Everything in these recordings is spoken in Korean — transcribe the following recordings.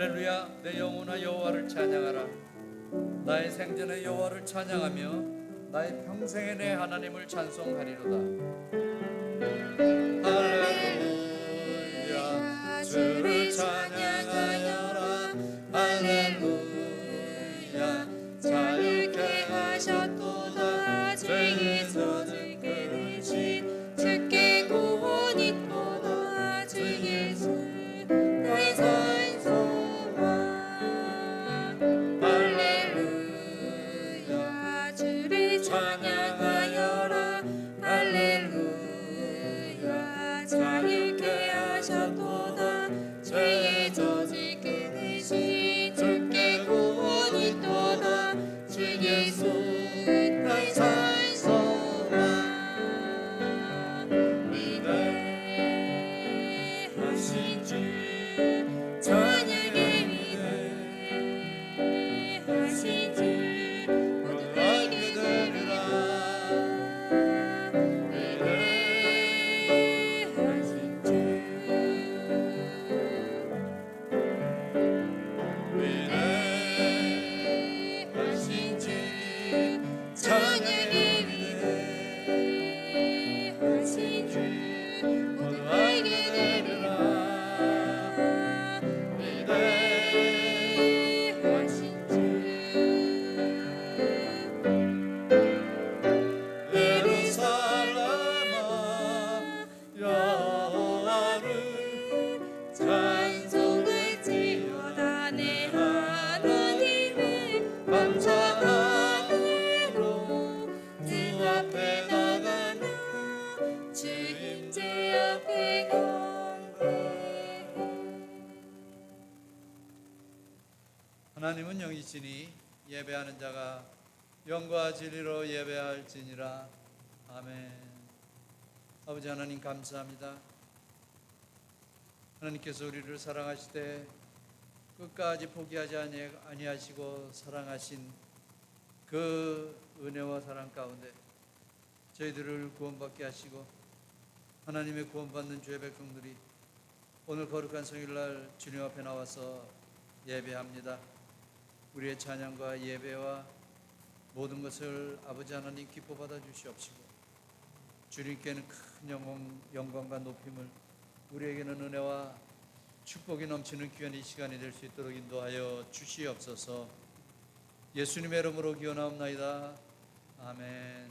할렐루야. 내 영혼아 여호와를 찬양하라. 나의 생전에 여호와를 찬양하며 나의 평생에 내 하나님을 찬송하리로다. 할렐루야. 주를 찬양하여라. 할렐루야. 자유케 하셨도다. 죄에서 지끄신 주께 구원이 있도다. 주 예수 나의 산 소망. 할렐루야. 주를 찬양하여라. 할렐루야. 자유케 하셨도다. 죄의 저지 끊으신 주께 구원이 있도다. 주 예수 나의 산 소망. 위대하신 주 찬양해. 위대하신 주 모두 알게 되리라. 위대하신 주 위대하신 주 찬양해. 위대하신 주 모두 알게 되리라. 위대하신 주 예루살렘아 여호와를 찬송할지어다. 내 하나님을 감사함으로 주 앞에 나가나 주 임재 앞에 경배해. 하나님은 영이시니 예배하는 자가 영과 진리로 예배할지니라. 아멘. 아버지 하나님 감사합니다. 하나님께서 우리를 사랑하시되 끝까지 포기하지 아니하시고 사랑하신 그 은혜와 사랑 가운데 저희들을 구원받게 하시고 하나님의 구원받는 주의 백성들이 오늘 거룩한 성일날 주님 앞에 나와서 예배합니다. 우리의 찬양과 예배와 모든 것을 아버지 하나님 기뻐 받아 주시옵시고 주님께는 큰 영광과 높임을, 우리에게는 은혜와 축복이 넘치는 귀한 이 시간이 될 수 있도록 인도하여 주시옵소서. 예수님의 이름으로 기원하옵나이다. 아멘.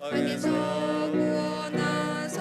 악에서 구원하소서.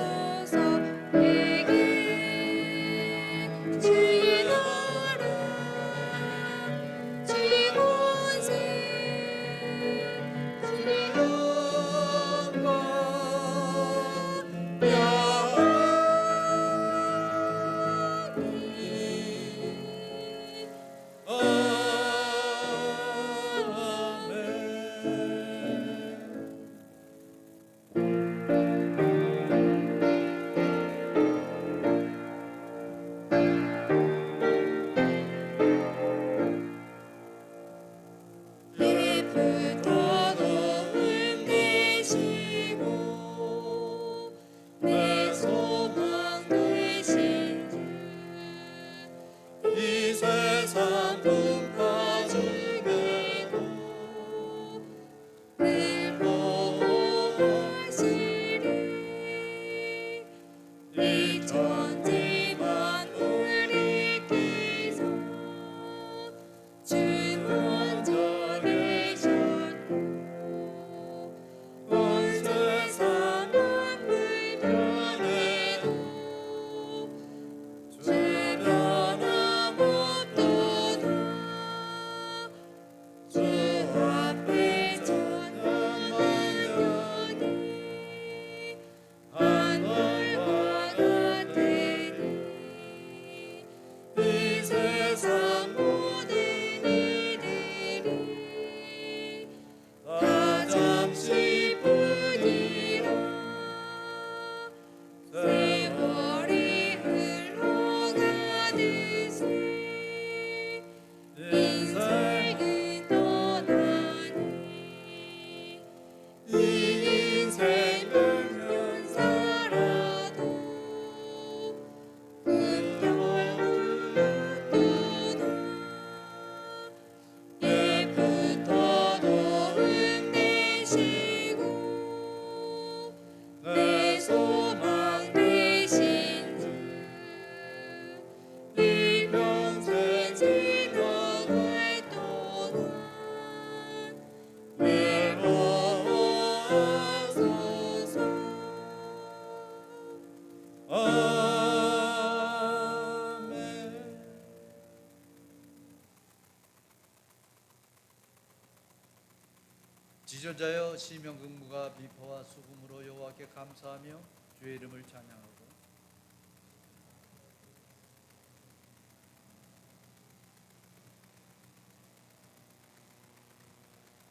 지존자여 시명근무가 비포와 수금으로 여호와께 감사하며 주의 이름을 찬양하고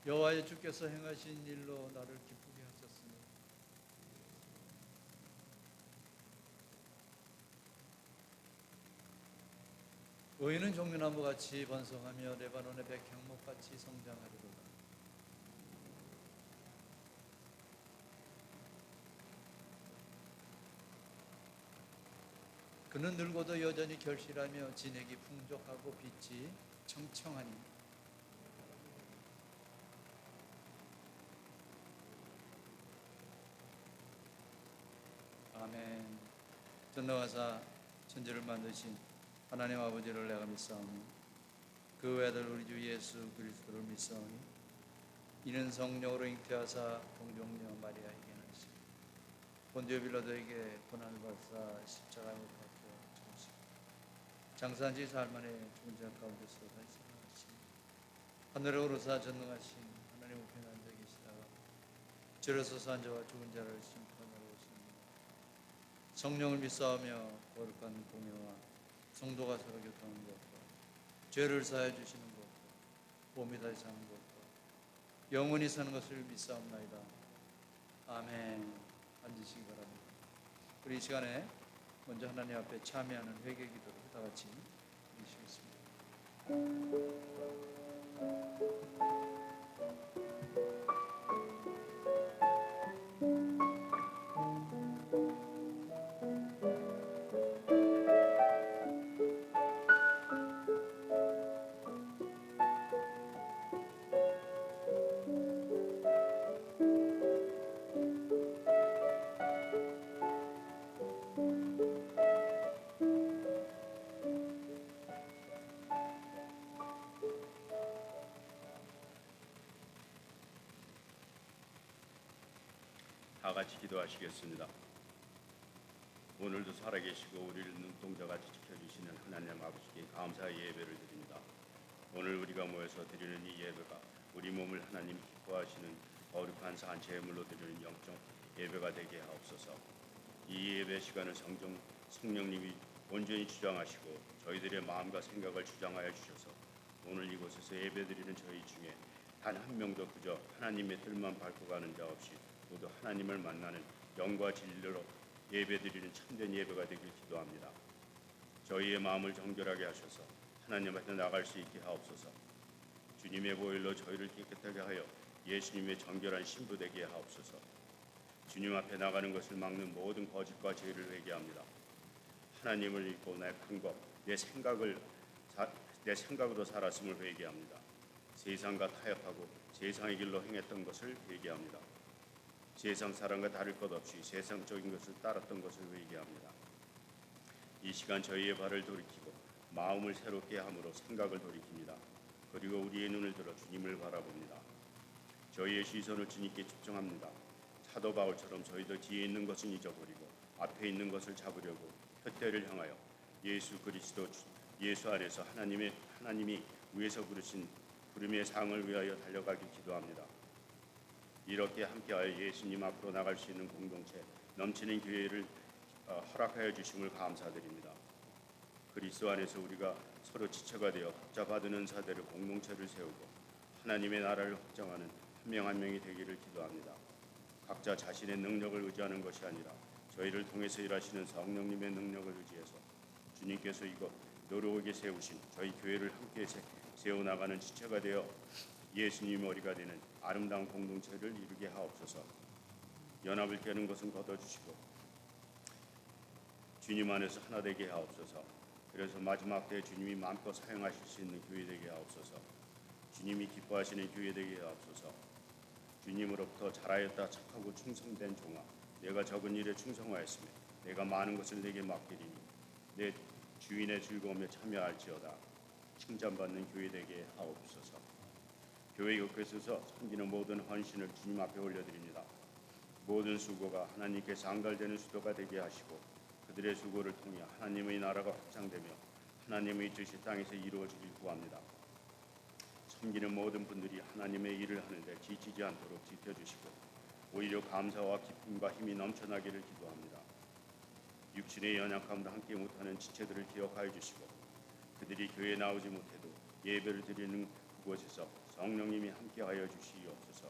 여호와의 주께서 행하신 일로 나를 기쁘게 하셨으니 의인은 종려나무같이 번성하며 레바논의 백향목같이 성장하리로다. 그는 늙어도 여전히 결실하며 진액이 풍족하고 빛이 청청하니 아멘. 전능하사 천지를 만드신 하나님 아버지를 내가 믿사오니 그 외아들 우리 주 예수 그리스도를 믿사오니 이는 성령으로 잉태하사 동정녀 마리아에게 나시고 본디오 빌라도에게 고난을 받사 십자가에 못 박혀 죽으시고 장사한 지 사흘 만에 죽은 자 가운데서 다시 살아나시니 하늘에 오르사 전능하신 하나님 우편에 앉아 계시다가 죄를 서서 앉아와 죽은 자를 심판하러 오십니다. 성령을 믿사오며 거룩한 공예와 성도가 서로 교통하는 것과 죄를 사하여 주시는 것과 몸이 다시 사는 것과 영원히 사는 것을 믿사옵나이다. 아멘. 앉으시기 바랍니다. 우리 이 시간에 먼저 하나님 앞에 참여하는 회개 기도를 다 같이 드리시겠습니다. 다 같이 기도하시겠습니다. 오늘도 살아계시고 우리를 눈동자같이 지켜주시는 하나님 아버지께 감사의 예배를 드립니다. 오늘 우리가 모여서 드리는 이 예배가 우리 몸을 하나님 기뻐하시는 거룩한 산채물로 드리는 영적 예배가 되게 하옵소서. 이 예배 시간을 성령님이 온전히 주장하시고 저희들의 마음과 생각을 주장하여 주셔서 오늘 이곳에서 예배드리는 저희 중에 단 한 명도 그저 하나님의 뜻만 밟고 가는 자 없이 모두 하나님을 만나는 영과 진리로 예배드리는 참된 예배가 되길 기도합니다. 저희의 마음을 정결하게 하셔서 하나님 앞에 나갈 수 있게 하옵소서. 주님의 보혈로 저희를 깨끗하게 하여 예수님의 정결한 신부 되게 하옵소서. 주님 앞에 나가는 것을 막는 모든 거짓과 죄를 회개합니다. 하나님을 잊고 내 방법, 내 생각으로 살았음을 회개합니다. 세상과 타협하고 세상의 길로 행했던 것을 회개합니다. 세상 사람과 다를 것 없이 세상적인 것을 따랐던 것을 회개합니다. 이 시간 저희의 발을 돌이키고 마음을 새롭게 함으로 생각을 돌이킵니다. 그리고 우리의 눈을 들어 주님을 바라봅니다. 저희의 시선을 주님께 집중합니다. 사도 바울처럼 저희도 뒤에 있는 것은 잊어버리고 앞에 있는 것을 잡으려고 푯대를 향하여 예수 그리스도 예수 안에서 하나님이 위에서 부르신 부름의 상을 위하여 달려가길 기도합니다. 이렇게 함께하여 예수님 앞으로 나갈 수 있는 공동체, 넘치는 기회를 허락하여 주심을 감사드립니다. 그리스도 안에서 우리가 서로 지체가 되어 각자 받은 은사대로 공동체를 세우고 하나님의 나라를 확장하는 한 명 한 명이 되기를 기도합니다. 각자 자신의 능력을 의지하는 것이 아니라 저희를 통해서 일하시는 성령님의 능력을 의지해서 주님께서 이곳 노르옥에 세우신 저희 교회를 함께 세워나가는 지체가 되어 예수님 머리가 되는 아름다운 공동체를 이루게 하옵소서. 연합을 깨는 것은 걷어주시고 주님 안에서 하나 되게 하옵소서. 그래서 마지막 때에 주님이 마음껏 사용하실 수 있는 교회 되게 하옵소서. 주님이 기뻐하시는 교회 되게 하옵소서. 주님으로부터 잘하였다 착하고 충성된 종아, 내가 적은 일에 충성하였으며 내가 많은 것을 내게 맡기리니 내 주인의 즐거움에 참여할지어다. 칭찬받는 교회 되게 하옵소서. 교회 옆에서서 섬기는 모든 헌신을 주님 앞에 올려드립니다. 모든 수고가 하나님께 상달되는 수도가 되게 하시고 그들의 수고를 통해 하나님의 나라가 확장되며 하나님의 뜻이 땅에서 이루어지길 구합니다. 섬기는 모든 분들이 하나님의 일을 하는데 지치지 않도록 지켜주시고 오히려 감사와 기쁨과 힘이 넘쳐나기를 기도합니다. 육신의 연약함을 함께 못하는 지체들을 기억하여 주시고 그들이 교회에 나오지 못해도 예배를 드리는 그곳에서 성령님이 함께하여 주시옵소서.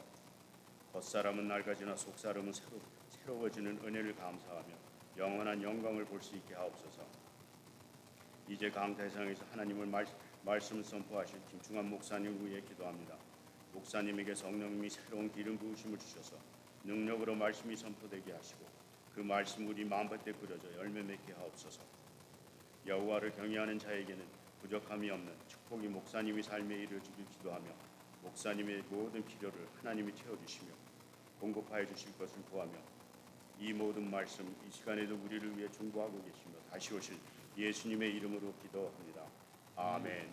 겉사람은 낡아지나 속사람은 새로워지는 은혜를 감사하며 영원한 영광을 볼 수 있게 하옵소서. 이제 강대상에서 하나님을 말씀 선포하실 김충환 목사님을 위해 기도합니다. 목사님에게 성령님이 새로운 기름 부으심을 주셔서 능력으로 말씀이 선포되게 하시고 그 말씀 우리 마음밭에 그려져 열매 맺게 하옵소서. 여호와를 경외하는 자에게는 부족함이 없는 축복이 목사님의 삶에 이루어지길 기도하며 목사님의 모든 필요를 하나님이 채워주시며 공급하여 주실 것을 구하며 이 모든 말씀 이 시간에도 우리를 위해 중보하고 계시며 다시 오실 예수님의 이름으로 기도합니다. 아멘.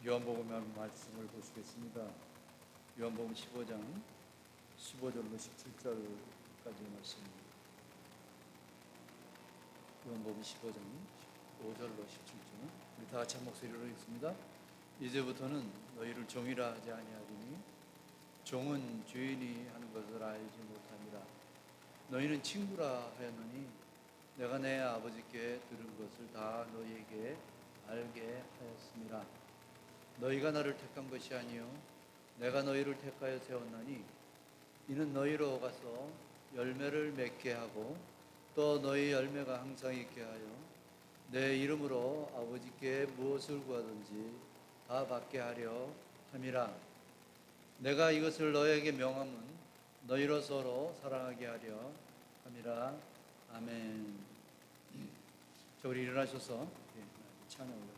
요한복음 말씀을 보시겠습니다. 요한복음 15장 15절로 17절까지 말씀입니다. 요한복음 15장 5절로 17절 우리 다 같이 한 목소리로 읽습니다. 이제부터는 너희를 종이라 하지 아니하리니 종은 주인이 하는 것을 알지 못합니다. 너희는 친구라 하였느니 내가 내 아버지께 들은 것을 다 너희에게 알게 하였습니다. 너희가 나를 택한 것이 아니요 내가 너희를 택하여 세웠나니 이는 너희로 가서 열매를 맺게 하고 또 너희 열매가 항상 있게 하여 내 이름으로 아버지께 무엇을 구하든지 다 받게 하려 함이라. 내가 이것을 너희에게 명함은 너희로 서로 사랑하게 하려 함이라. 아멘. 자, 우리 일어나셔서 찬양 올려드리겠습니다.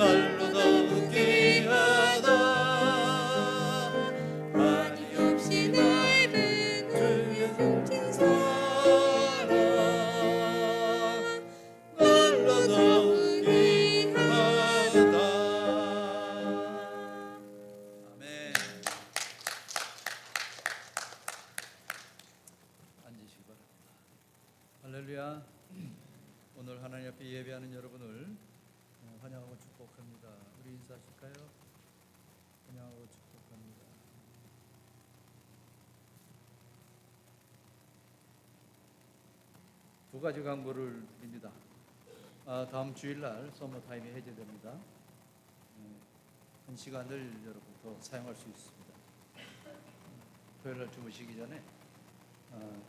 날로 더욱 귀하다. 할렐루야. 오늘 하나님 앞에 예배하는 여러분을 환영하고 축복합니다. 우리 인사하실까요? 환영하고 축복합니다. 두 가지 광고를 드립니다. 다음 주일날 서머타임이 해제됩니다. 한 시간을 여러분 더 사용할 수 있습니다. 토요일날 주무시기 전에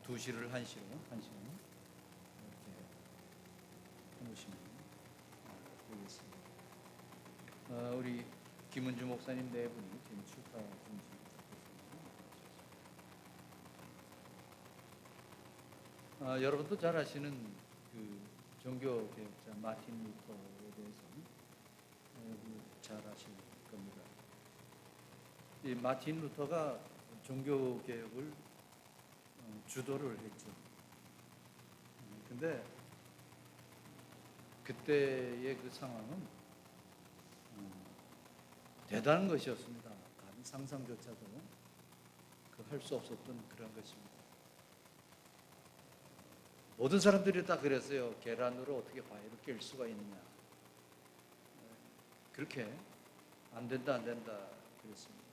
2시를 1시로 1시간 이렇게 해놓으시면 되겠습니다. 우리 김은주 목사님 네 분이 지금 출가 중이십니다. 여러분도 잘 아시는 그 종교 개혁자 마틴 루터에 대해서는 잘 아실 겁니다. 이 마틴 루터가 종교 개혁을 주도를 했죠. 근데 그때의 그 상황은 대단한 것이었습니다. 감히 상상조차도 할 수 없었던 그런 것입니다. 모든 사람들이 다 그랬어요. 계란으로 어떻게 바위를 깰 수가 있느냐. 그렇게 안 된다 그랬습니다.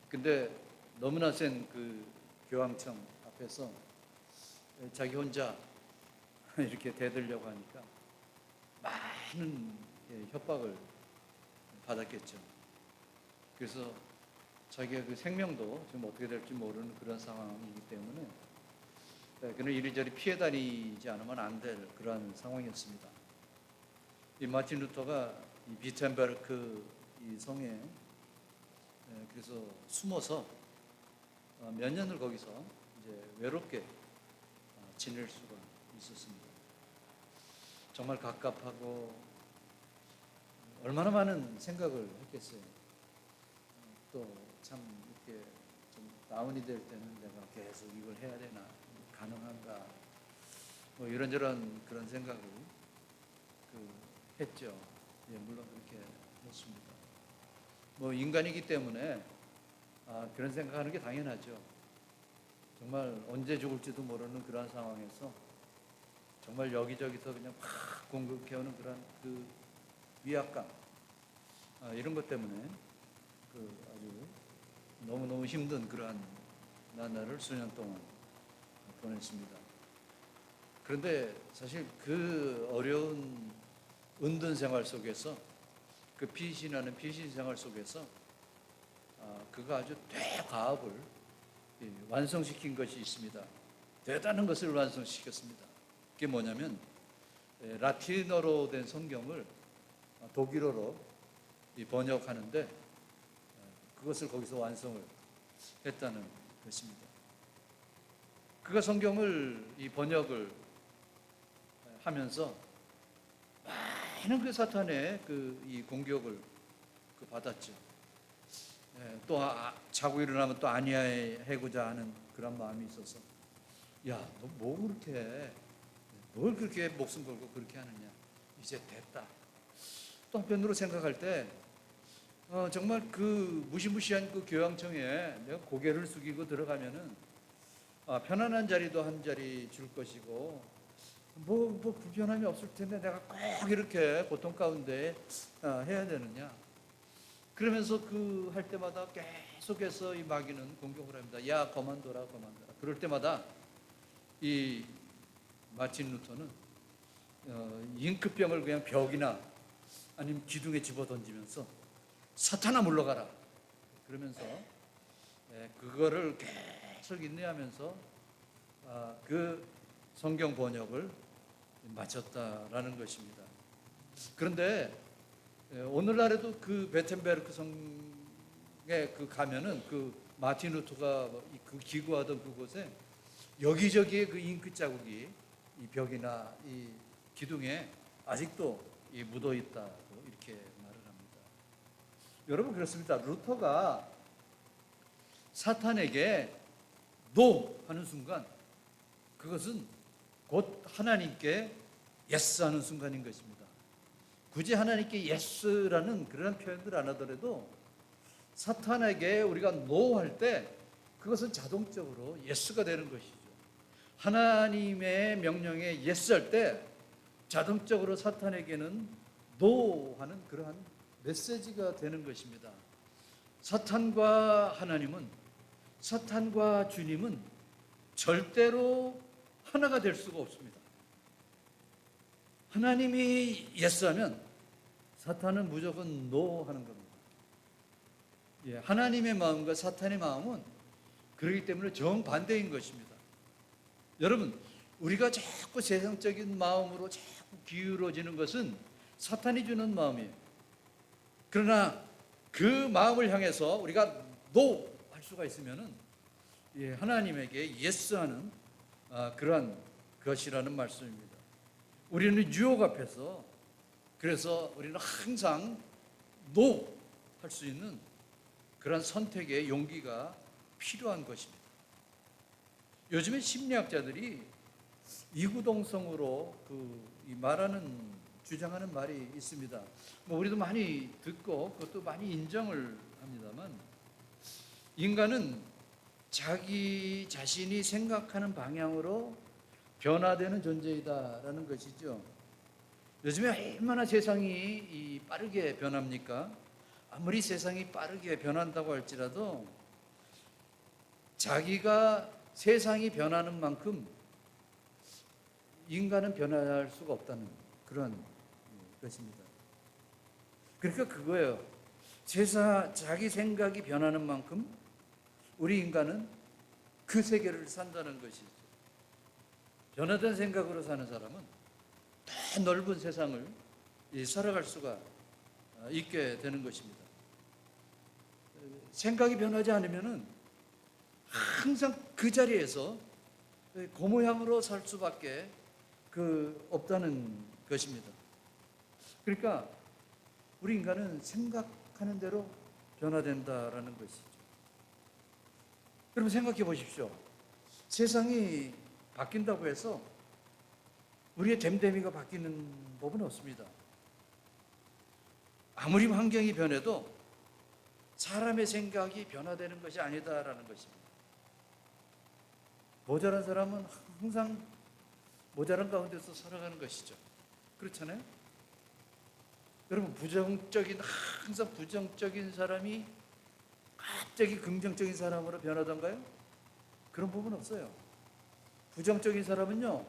근데 너무나 센 그 교황청 앞에서 자기 혼자 이렇게 대들려고 하니까 많은 협박을 받았겠죠. 그래서 자기의 그 생명도 지금 어떻게 될지 모르는 그런 상황이기 때문에 그는 이리저리 피해 다니지 않으면 안 될 그러한 상황이었습니다. 이 마틴 루터가 이 비텐베르크 이 성에 그래서 숨어서 몇 년을 거기서 이제 외롭게 지낼 수가 있었습니다. 정말 갑갑하고 얼마나 많은 생각을 했겠어요. 또 참 이렇게 좀 다운이 될 때는 내가 계속 이걸 해야 되나, 가능한가, 뭐 이런저런 그런 생각을 했죠. 예, 물론 그렇게 했습니다. 뭐 인간이기 때문에 그런 생각하는 게 당연하죠. 정말 언제 죽을지도 모르는 그런 상황에서 정말 여기저기서 그냥 팍 공격해오는 그런 그 위압감, 이런 것 때문에 아주 너무너무 힘든 그러한 나날을 수년 동안 보냈습니다. 그런데 사실 그 어려운 은둔 생활 속에서 그 피신하는 피신 생활 속에서 그가 아주 대과업을 완성시킨 것이 있습니다. 대단한 것을 완성시켰습니다. 그게 뭐냐면 라틴어로 된 성경을 독일어로 번역하는데 그것을 거기서 완성을 했다는 것입니다. 그가 성경을 번역을 하면서 많은 그 사탄의 이 공격을 받았죠. 또 자고 일어나면 또 안위하고자 하는 그런 마음이 있어서 야, 너 뭘 그렇게 목숨 걸고 그렇게 하느냐. 이제 됐다. 또 한편으로 생각할 때 정말 그 무시무시한 그 교황청에 내가 고개를 숙이고 들어가면은 편안한 자리도 한 자리 줄 것이고 뭐 불편함이 없을 텐데 내가 꼭 이렇게 고통 가운데 해야 되느냐. 그러면서 할 때마다 계속해서 이 마귀는 공격을 합니다. 야, 그만둬라. 그럴 때마다 이 마틴 루터는 잉크병을 그냥 벽이나 아니면 기둥에 집어 던지면서 사탄아 물러가라. 그러면서 그거를 계속 인내하면서 그 성경 번역을 마쳤다라는 것입니다. 그런데 오늘날에도 그 베텐베르크 성에 가면은 그 마틴 루터가 그 기구하던 그곳에 여기저기에 그 잉크 자국이 이 벽이나 이 기둥에 아직도 묻어 있다고 이렇게 말을 합니다. 여러분 그렇습니다. 루터가 사탄에게 노 하는 순간 그것은 곧 하나님께 예스 하는 순간인 것입니다. 굳이 하나님께 예스라는 그런 표현들 안 하더라도 사탄에게 우리가 노 할 때 그것은 자동적으로 예스가 되는 것이죠. 하나님의 명령에 예스할 때 자동적으로 사탄에게는 노 하는 그러한 메시지가 되는 것입니다. 사탄과 하나님은, 사탄과 주님은 절대로 하나가 될 수가 없습니다. 하나님이 예스하면 사탄은 무조건 노 하는 겁니다. 하나님의 마음과 사탄의 마음은 그렇기 때문에 정반대인 것입니다. 여러분, 우리가 자꾸 세상적인 마음으로 자꾸 기울어지는 것은 사탄이 주는 마음이에요. 그러나 그 마음을 향해서 우리가 노 할 수가 있으면은 하나님에게 예스하는 그러한 것이라는 말씀입니다. 우리는 유혹 앞에서, 그래서 우리는 항상 노 할 수 있는 그런 선택의 용기가 필요한 것입니다. 요즘에 심리학자들이 이구동성으로 말하는, 주장하는 말이 있습니다. 우리도 많이 듣고 그것도 많이 인정을 합니다만, 인간은 자기 자신이 생각하는 방향으로 변화되는 존재이다라는 것이죠. 요즘에 얼마나 세상이 빠르게 변합니까? 아무리 세상이 빠르게 변한다고 할지라도 자기가 세상이 변하는 만큼 인간은 변할 수가 없다는 그런 것입니다. 그러니까 그거예요. 자기 생각이 변하는 만큼 우리 인간은 그 세계를 산다는 것이죠. 변화된 생각으로 사는 사람은 더 넓은 세상을 살아갈 수가 있게 되는 것입니다. 생각이 변하지 않으면은 항상 그 자리에서 그 모양으로 살 수밖에 없다는 것입니다. 그러니까 우리 인간은 생각하는 대로 변화된다라는 것이죠. 여러분 생각해 보십시오. 세상이 바뀐다고 해서 우리의 됨됨이가 바뀌는 법은 없습니다. 아무리 환경이 변해도 사람의 생각이 변화되는 것이 아니다라는 것입니다. 모자란 사람은 항상 모자란 가운데서 살아가는 것이죠. 그렇잖아요? 여러분, 항상 부정적인 사람이 갑자기 긍정적인 사람으로 변하던가요? 그런 부분 없어요. 부정적인 사람은요,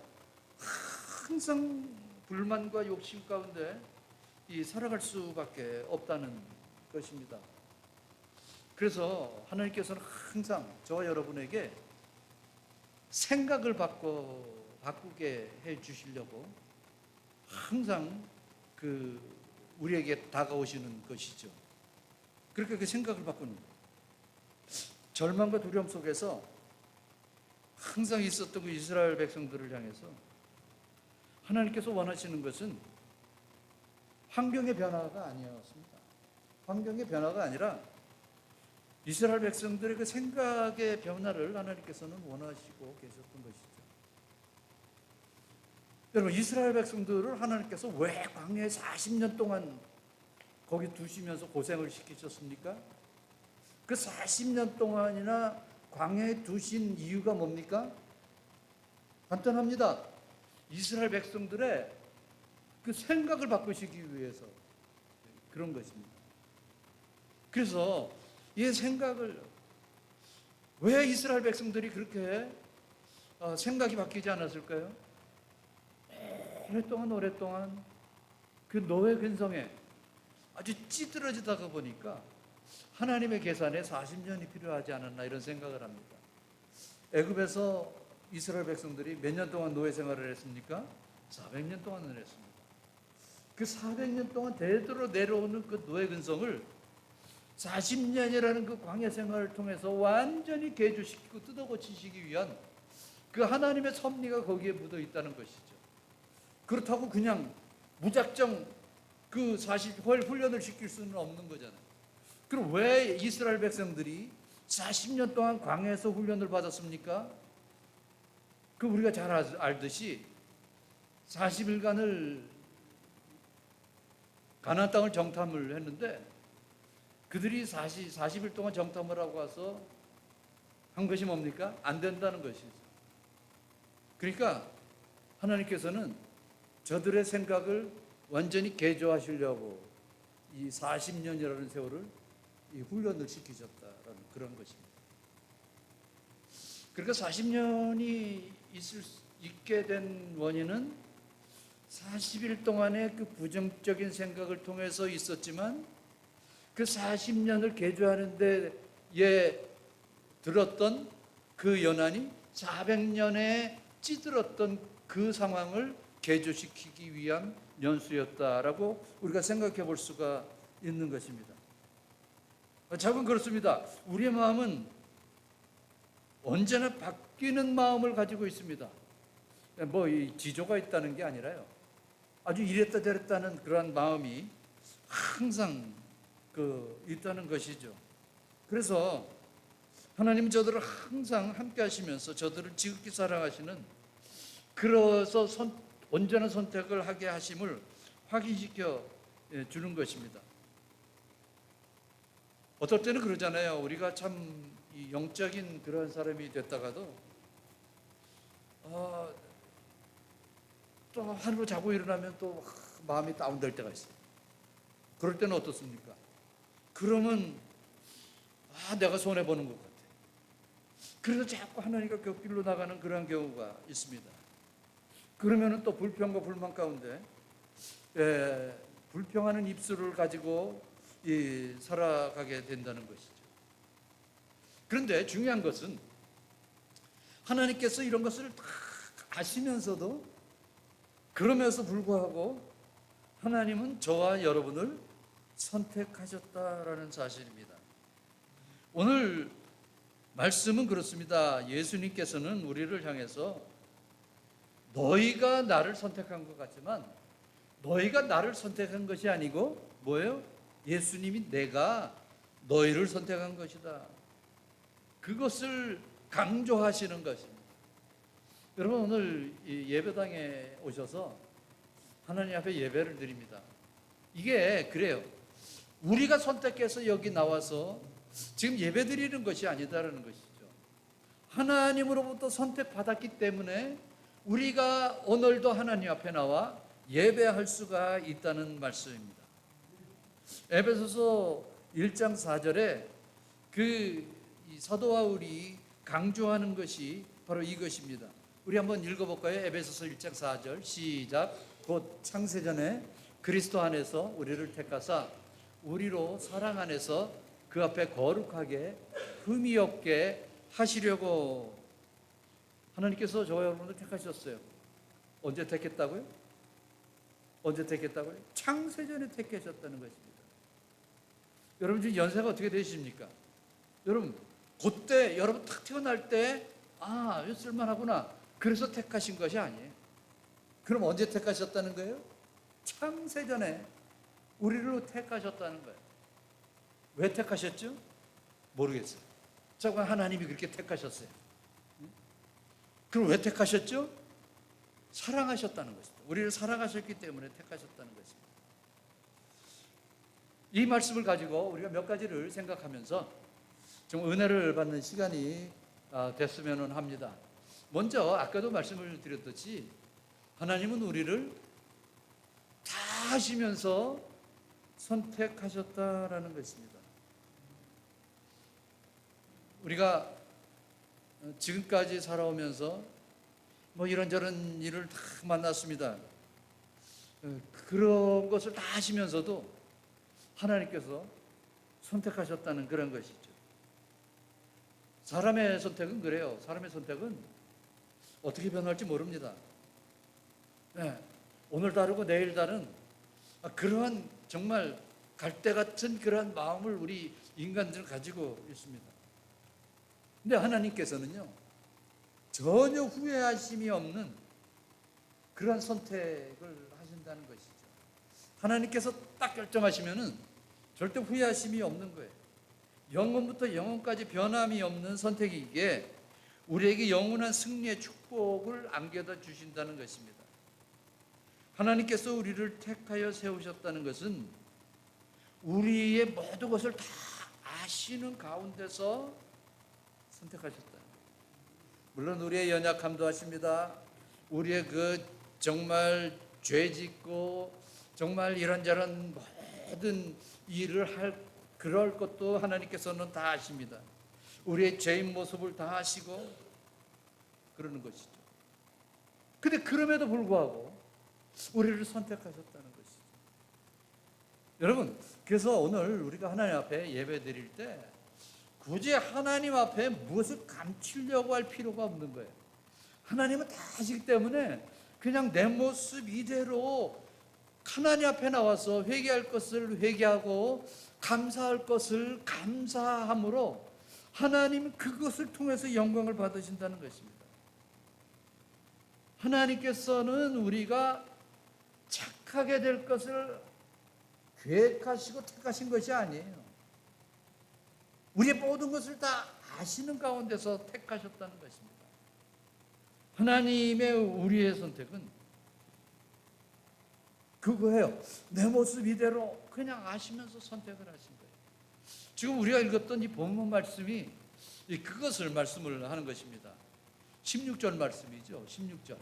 항상 불만과 욕심 가운데 살아갈 수밖에 없다는 것입니다. 그래서 하나님께서는 항상 저와 여러분에게 생각을 바꾸게 해 주시려고 항상 우리에게 다가오시는 것이죠. 그렇게 그 생각을 바꾸는 거예요. 절망과 두려움 속에서 항상 있었던 그 이스라엘 백성들을 향해서 하나님께서 원하시는 것은 환경의 변화가 아니었습니다. 환경의 변화가 아니라 이스라엘 백성들의 그 생각의 변화를 하나님께서는 원하시고 계셨던 것이죠. 여러분, 이스라엘 백성들을 하나님께서 왜 광야에 40년 동안 거기 두시면서 고생을 시키셨습니까? 그 40년 동안이나 광야에 두신 이유가 뭡니까? 간단합니다. 이스라엘 백성들의 그 생각을 바꾸시기 위해서 그런 것입니다. 그래서 이 생각을, 왜 이스라엘 백성들이 그렇게 생각이 바뀌지 않았을까요? 오랫동안 그 노예 근성에 아주 찌들어지다가 보니까 하나님의 계산에 40년이 필요하지 않았나 이런 생각을 합니다. 애굽에서 이스라엘 백성들이 몇 년 동안 노예 생활을 했습니까? 400년 동안을 했습니다. 그 400년 동안 대대로 내려오는 그 노예 근성을 40년이라는 그 광야 생활을 통해서 완전히 개조시키고 뜯어고치시기 위한 그 하나님의 섭리가 거기에 묻어 있다는 것이죠. 그렇다고 그냥 무작정 그 40월 훈련을 시킬 수는 없는 거잖아요. 그럼 왜 이스라엘 백성들이 40년 동안 광야에서 훈련을 받았습니까? 우리가 잘 알듯이 40일간을 가나안 땅을 정탐을 했는데 그들이 40일 동안 정탐을 하고 와서 한 것이 뭡니까? 안 된다는 것이죠. 그러니까 하나님께서는 저들의 생각을 완전히 개조하시려고 이 40년이라는 세월을 이 훈련을 시키셨다라는 그런 것입니다. 그러니까 40년이 있게 된 원인은 40일 동안의 그 부정적인 생각을 통해서 있었지만 그 40년을 개조하는 데에 들었던 그 연한이 400년에 찌들었던 그 상황을 개조시키기 위한 연수였다라고 우리가 생각해 볼 수가 있는 것입니다. 저는 그렇습니다. 우리의 마음은 언제나 바뀌는 마음을 가지고 있습니다. 뭐 이 지조가 있다는 게 아니라요. 아주 이랬다 저랬다는 그러한 마음이 항상 있다는 것이죠. 그래서 하나님은 저들을 항상 함께 하시면서 저들을 지극히 사랑하시는, 그래서 온전한 선택을 하게 하심을 확인시켜 주는 것입니다. 어떨 때는 그러잖아요. 우리가 참 영적인 그런 사람이 됐다가도 또 하루 자고 일어나면 또 마음이 다운될 때가 있어요. 그럴 때는 어떻습니까? 그러면 내가 손해보는 것 같아. 그래서 자꾸 하나님과 곁길로 나가는 그런 경우가 있습니다. 그러면 또 불평과 불만 가운데 불평하는 입술을 가지고 살아가게 된다는 것이죠. 그런데 중요한 것은 하나님께서 이런 것을 다 아시면서도, 그러면서 불구하고 하나님은 저와 여러분을 선택하셨다라는 사실입니다. 오늘 말씀은 그렇습니다. 예수님께서는 우리를 향해서 너희가 나를 선택한 것 같지만 너희가 나를 선택한 것이 아니고 뭐예요? 예수님이 내가 너희를 선택한 것이다. 그것을 강조하시는 것입니다. 여러분, 오늘 이 예배당에 오셔서 하나님 앞에 예배를 드립니다. 이게 그래요. 우리가 선택해서 여기 나와서 지금 예배 드리는 것이 아니다라는 것이죠. 하나님으로부터 선택받았기 때문에 우리가 오늘도 하나님 앞에 나와 예배할 수가 있다는 말씀입니다. 에베소서 1장 4절에 이 사도 바울이 강조하는 것이 바로 이것입니다. 우리 한번 읽어볼까요? 에베소서 1장 4절 시작. 곧 창세전에 그리스도 안에서 우리를 택하사 우리로 사랑 안에서 그 앞에 거룩하게 흠이 없게 하시려고. 하나님께서 저와 여러분을 택하셨어요. 언제 택했다고요? 언제 택했다고요? 창세전에 택하셨다는 것입니다. 여러분 지금 연세가 어떻게 되십니까? 여러분 그때 여러분 탁 태어날 때 이거 쓸만하구나 그래서 택하신 것이 아니에요. 그럼 언제 택하셨다는 거예요? 창세전에 우리를 택하셨다는 거예요. 왜 택하셨죠? 모르겠어요. 자꾸 하나님이 그렇게 택하셨어요. 그럼 왜 택하셨죠? 사랑하셨다는 것입니다. 우리를 사랑하셨기 때문에 택하셨다는 것입니다. 이 말씀을 가지고 우리가 몇 가지를 생각하면서 좀 은혜를 받는 시간이 됐으면 합니다. 먼저 아까도 말씀을 드렸듯이 하나님은 우리를 다 아시면서 선택하셨다라는 것입니다. 우리가 지금까지 살아오면서 뭐 이런저런 일을 다 만났습니다. 그런 것을 다 하시면서도 하나님께서 선택하셨다는 그런 것이죠. 사람의 선택은 그래요. 사람의 선택은 어떻게 변할지 모릅니다. 오늘 다르고 내일 다른 그러한 정말 갈대 같은 그러한 마음을 우리 인간들은 가지고 있습니다. 근데 하나님께서는요, 전혀 후회하심이 없는 그러한 선택을 하신다는 것이죠. 하나님께서 딱 결정하시면은 절대 후회하심이 없는 거예요. 영원부터 영원까지 변함이 없는 선택이기에 우리에게 영원한 승리의 축복을 안겨다 주신다는 것입니다. 하나님께서 우리를 택하여 세우셨다는 것은 우리의 모든 것을 다 아시는 가운데서 선택하셨다. 물론 우리의 연약함도 아십니다. 우리의 그 정말 죄짓고 정말 이런저런 모든 일을 할 그럴 것도 하나님께서는 다 아십니다. 우리의 죄인 모습을 다 아시고 그러는 것이죠. 근데 그럼에도 불구하고 우리를 선택하셨다는 것이죠. 여러분, 그래서 오늘 우리가 하나님 앞에 예배 드릴 때 굳이 하나님 앞에 무엇을 감추려고 할 필요가 없는 거예요. 하나님은 다 아시기 때문에 그냥 내 모습 이대로 하나님 앞에 나와서 회개할 것을 회개하고 감사할 것을 감사함으로 하나님은 그것을 통해서 영광을 받으신다는 것입니다. 하나님께서는 우리가 착하게 될 것을 계획하시고 택하신 것이 아니에요. 우리의 모든 것을 다 아시는 가운데서 택하셨다는 것입니다. 하나님의 우리의 선택은 그거예요. 내 모습 이대로 그냥 아시면서 선택을 하신 거예요. 지금 우리가 읽었던 이 본문 말씀이 그것을 말씀을 하는 것입니다. 16절 말씀이죠. 16절.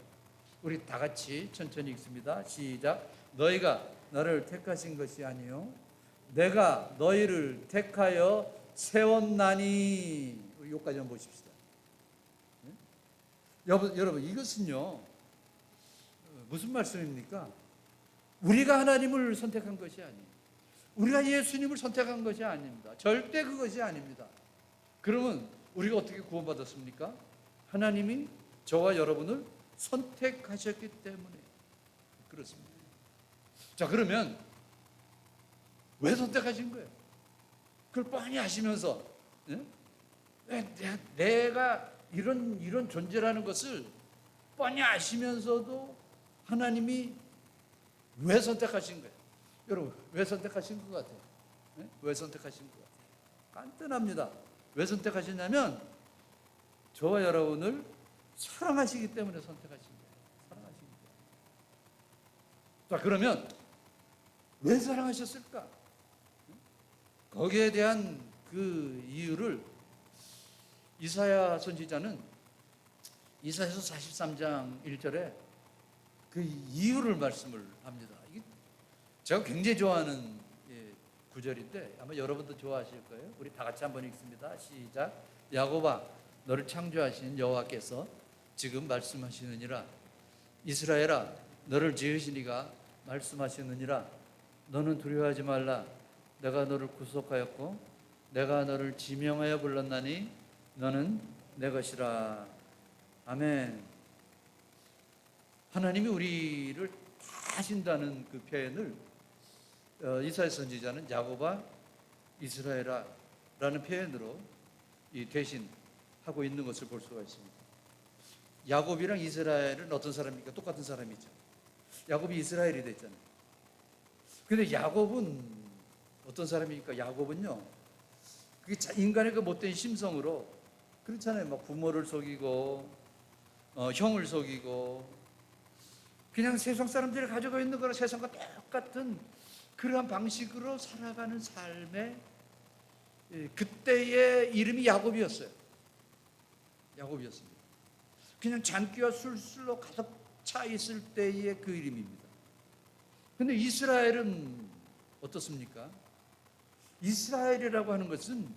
우리 다 같이 천천히 읽습니다. 시작. 너희가 나를 택하신 것이 아니요 내가 너희를 택하여 세웠나니. 여기까지 한번 보십시다. 여러분 이것은요 무슨 말씀입니까? 우리가 하나님을 선택한 것이 아니에요. 우리가 예수님을 선택한 것이 아닙니다. 절대 그것이 아닙니다. 그러면 우리가 어떻게 구원받았습니까? 하나님이 저와 여러분을 선택하셨기 때문에 그렇습니다. 자, 그러면 왜 선택하신 거예요? 그걸 뻔히 아시면서 내가 이런 존재라는 것을 뻔히 아시면서도 하나님이 왜 선택하신 거예요? 여러분, 왜 선택하신 것 같아요? 왜 선택하신 것 같아요? 간단합니다. 왜 선택하시냐면 저와 여러분을 사랑하시기 때문에 선택하신 거예요. 사랑하신 거예요. 자, 그러면 왜 사랑하셨을까? 거기에 대한 그 이유를 이사야 선지자는 이사야서 43장 1절에 그 이유를 말씀을 합니다. 이게 제가 굉장히 좋아하는 구절인데 아마 여러분도 좋아하실 거예요. 우리 다 같이 한번 읽습니다. 시작. 야곱아, 너를 창조하신 여호와께서 지금 말씀하시느니라. 이스라엘아, 너를 지으신 이가 말씀하시느니라. 너는 두려워하지 말라. 내가 너를 구속하였고 내가 너를 지명하여 불렀나니 너는 내 것이라. 아멘. 하나님이 우리를 다 아신다는 그 표현을 이사야 선지자는 야곱아 이스라엘아 라는 표현으로 대신 하고 있는 것을 볼 수가 있습니다. 야곱이랑 이스라엘은 어떤 사람입니까? 똑같은 사람이죠. 야곱이 이스라엘이 됐잖아요. 근데 야곱은 어떤 사람입니까? 야곱은요, 그게 인간의 그 못된 심성으로 그렇잖아요. 막 부모를 속이고 형을 속이고 그냥 세상 사람들이 가지고 있는 거랑 세상과 똑같은 그러한 방식으로 살아가는 삶의 그때의 이름이 야곱이었어요. 야곱이었습니다. 그냥 잔기와 술술로 가득 차 있을 때의 그 이름입니다. 그런데 이스라엘은 어떻습니까? 이스라엘이라고 하는 것은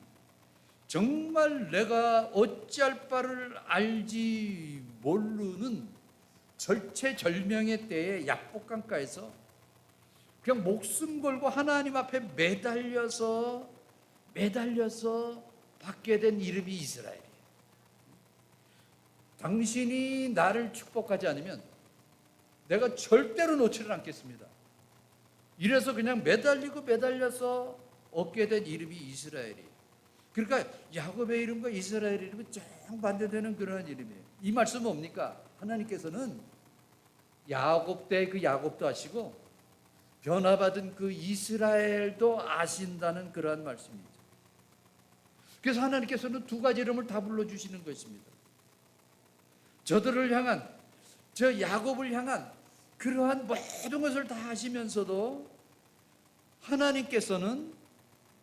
정말 내가 어찌할 바를 알지 모르는 절체절명의 때에 약복강가에서 그냥 목숨 걸고 하나님 앞에 매달려서 받게 된 이름이 이스라엘이에요. 당신이 나를 축복하지 않으면 내가 절대로 놓지를 않겠습니다. 이래서 그냥 매달려서 얻게 된 이름이 이스라엘이에요. 그러니까 야곱의 이름과 이스라엘의 이름이 정반대되는 그런 이름이에요. 이 말씀은 뭡니까? 하나님께서는 야곱 때 그 야곱도 아시고 변화받은 그 이스라엘도 아신다는 그러한 말씀이죠. 그래서 하나님께서는 두 가지 이름을 다 불러주시는 것입니다. 저들을 향한, 저 야곱을 향한 그러한 모든 것을 다 하시면서도 하나님께서는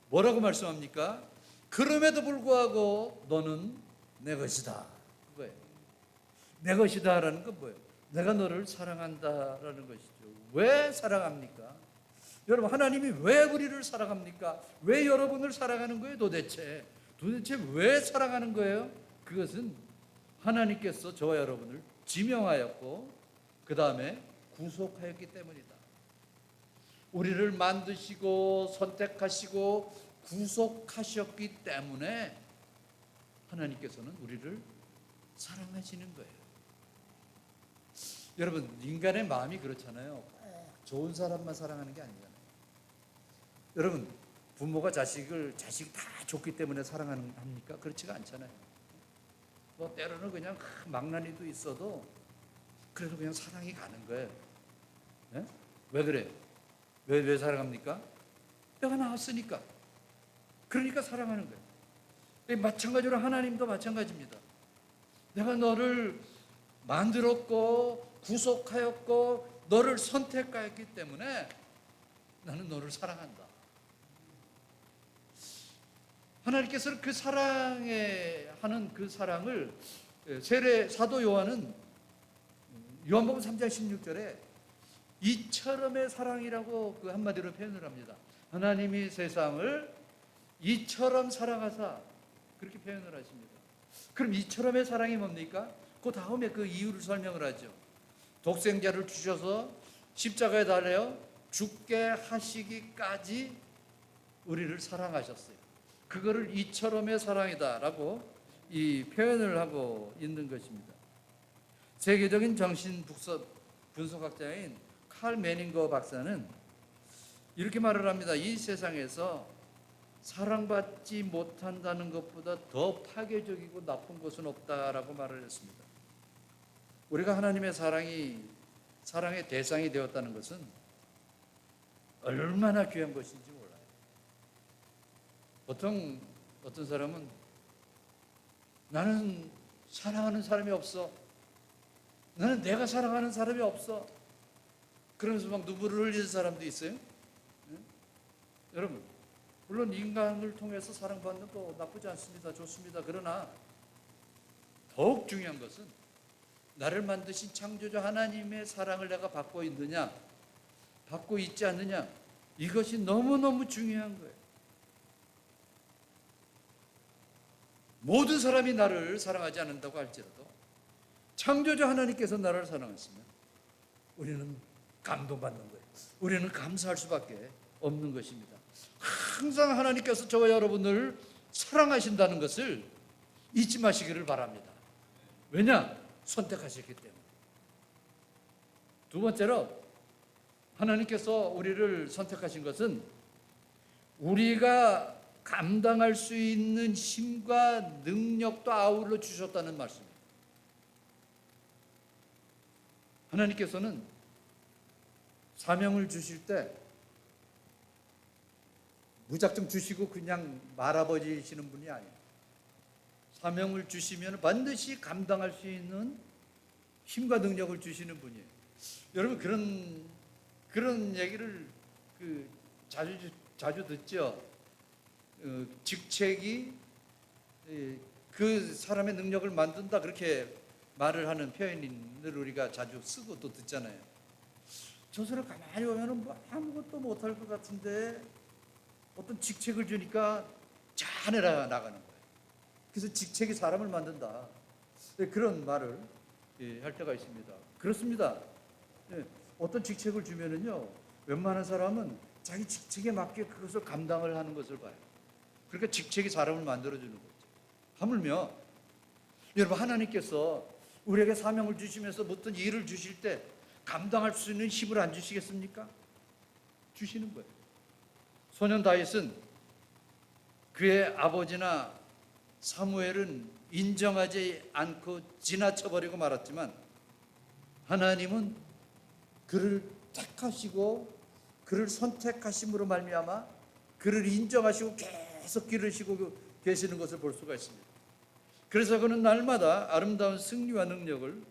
뭐라고 말씀합니까? 그럼에도 불구하고 너는 내 것이다. 그거예요. 내 것이다라는 건 뭐예요? 내가 너를 사랑한다라는 것이죠. 왜 사랑합니까? 여러분, 하나님이 왜 우리를 사랑합니까? 왜 여러분을 사랑하는 거예요? 도대체 왜 사랑하는 거예요? 그것은 하나님께서 저와 여러분을 지명하였고 그 다음에 구속하였기 때문이다. 우리를 만드시고 선택하시고 구속하셨기 때문에 하나님께서는 우리를 사랑하시는 거예요. 여러분, 인간의 마음이 그렇잖아요. 꼭 좋은 사람만 사랑하는 게 아니잖아요. 여러분, 부모가 자식 다 좋기 때문에 사랑합니까? 그렇지가 않잖아요. 뭐 때로는 그냥 망나니도 있어도 그래도 그냥 사랑이 가는 거예요. 네? 왜 그래요? 왜 사랑합니까? 내가 낳았으니까. 그러니까 사랑하는 거예요. 마찬가지로 하나님도 마찬가지입니다. 내가 너를 만들었고 구속하였고 너를 선택하였기 때문에 나는 너를 사랑한다. 하나님께서는 그 하는 그 사랑을 사도 요한은 요한복음 3장 16절에 이처럼의 사랑이라고 그 한마디로 표현을 합니다. 하나님이 세상을 이처럼 사랑하사 그렇게 표현을 하십니다. 그럼 이처럼의 사랑이 뭡니까? 그 다음에 그 이유를 설명을 하죠. 독생자를 주셔서 십자가에 달려 죽게 하시기까지 우리를 사랑하셨어요. 그거를 이처럼의 사랑이다라고 이 표현을 하고 있는 것입니다. 세계적인 정신 분석학자인 칼 매닝거 박사는 이렇게 말을 합니다. 이 세상에서 사랑받지 못한다는 것보다 더 파괴적이고 나쁜 것은 없다라고 말을 했습니다. 우리가 하나님의 사랑의 대상이 되었다는 것은 얼마나 귀한 것인지 몰라요. 보통 어떤 사람은 나는 사랑하는 사람이 없어. 나는 내가 사랑하는 사람이 없어. 그러면서 막 눈물을 흘리는 사람도 있어요. 네? 여러분, 물론 인간을 통해서 사랑받는 거 나쁘지 않습니다. 좋습니다. 그러나 더욱 중요한 것은 나를 만드신 창조주 하나님의 사랑을 내가 받고 있느냐, 받고 있지 않느냐, 이것이 너무너무 중요한 거예요. 모든 사람이 나를 사랑하지 않는다고 할지라도 창조주 하나님께서 나를 사랑하시면 우리는 감동받는 거예요. 우리는 감사할 수밖에 없는 것입니다. 항상 하나님께서 저와 여러분을 사랑하신다는 것을 잊지 마시기를 바랍니다. 왜냐? 선택하셨기 때문에. 두 번째로 하나님께서 우리를 선택하신 것은 우리가 감당할 수 있는 힘과 능력도 아울러 주셨다는 말씀입니다. 하나님께서는 사명을 주실 때 무작정 주시고 그냥 말아버리시는 분이 아니에요. 사명을 주시면 반드시 감당할 수 있는 힘과 능력을 주시는 분이에요. 여러분, 그런 얘기를 자주 듣죠. 직책이 그 사람의 능력을 만든다, 그렇게 말을 하는 표현을 우리가 자주 쓰고 또 듣잖아요. 저 사람 가만히 보면 뭐 아무것도 못할 것 같은데 어떤 직책을 주니까 잘 나가는 거예요. 그래서 직책이 사람을 만든다, 그런 말을 할 때가 있습니다. 그렇습니다. 어떤 직책을 주면은요, 웬만한 사람은 자기 직책에 맞게 그것을 감당을 하는 것을 봐요. 그러니까 직책이 사람을 만들어주는 거죠. 하물며 여러분, 하나님께서 우리에게 사명을 주시면서 어떤 일을 주실 때 감당할 수 있는 힘을 안 주시겠습니까? 주시는 거예요. 소년 다윗은 그의 아버지나 사무엘은 인정하지 않고 지나쳐버리고 말았지만 하나님은 그를 택하시고 그를 선택하심으로 말미암아 그를 인정하시고 계속 기르시고 계시는 것을 볼 수가 있습니다. 그래서 그는 날마다 아름다운 승리와 능력을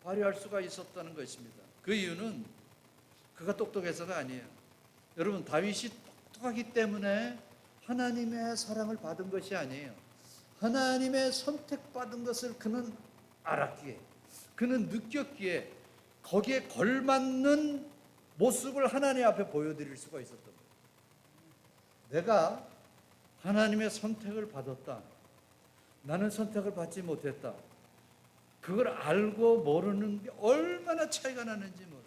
발휘할 수가 있었다는 것입니다. 그 이유는 그가 똑똑해서가 아니에요. 여러분, 다윗이 똑똑하기 때문에 하나님의 사랑을 받은 것이 아니에요. 하나님의 선택받은 것을 그는 알았기에, 그는 느꼈기에 거기에 걸맞는 모습을 하나님 앞에 보여드릴 수가 있었던 거예요. 내가 하나님의 선택을 받았다. 나는 선택을 받지 못했다. 그걸 알고 모르는 게 얼마나 차이가 나는지 몰라요.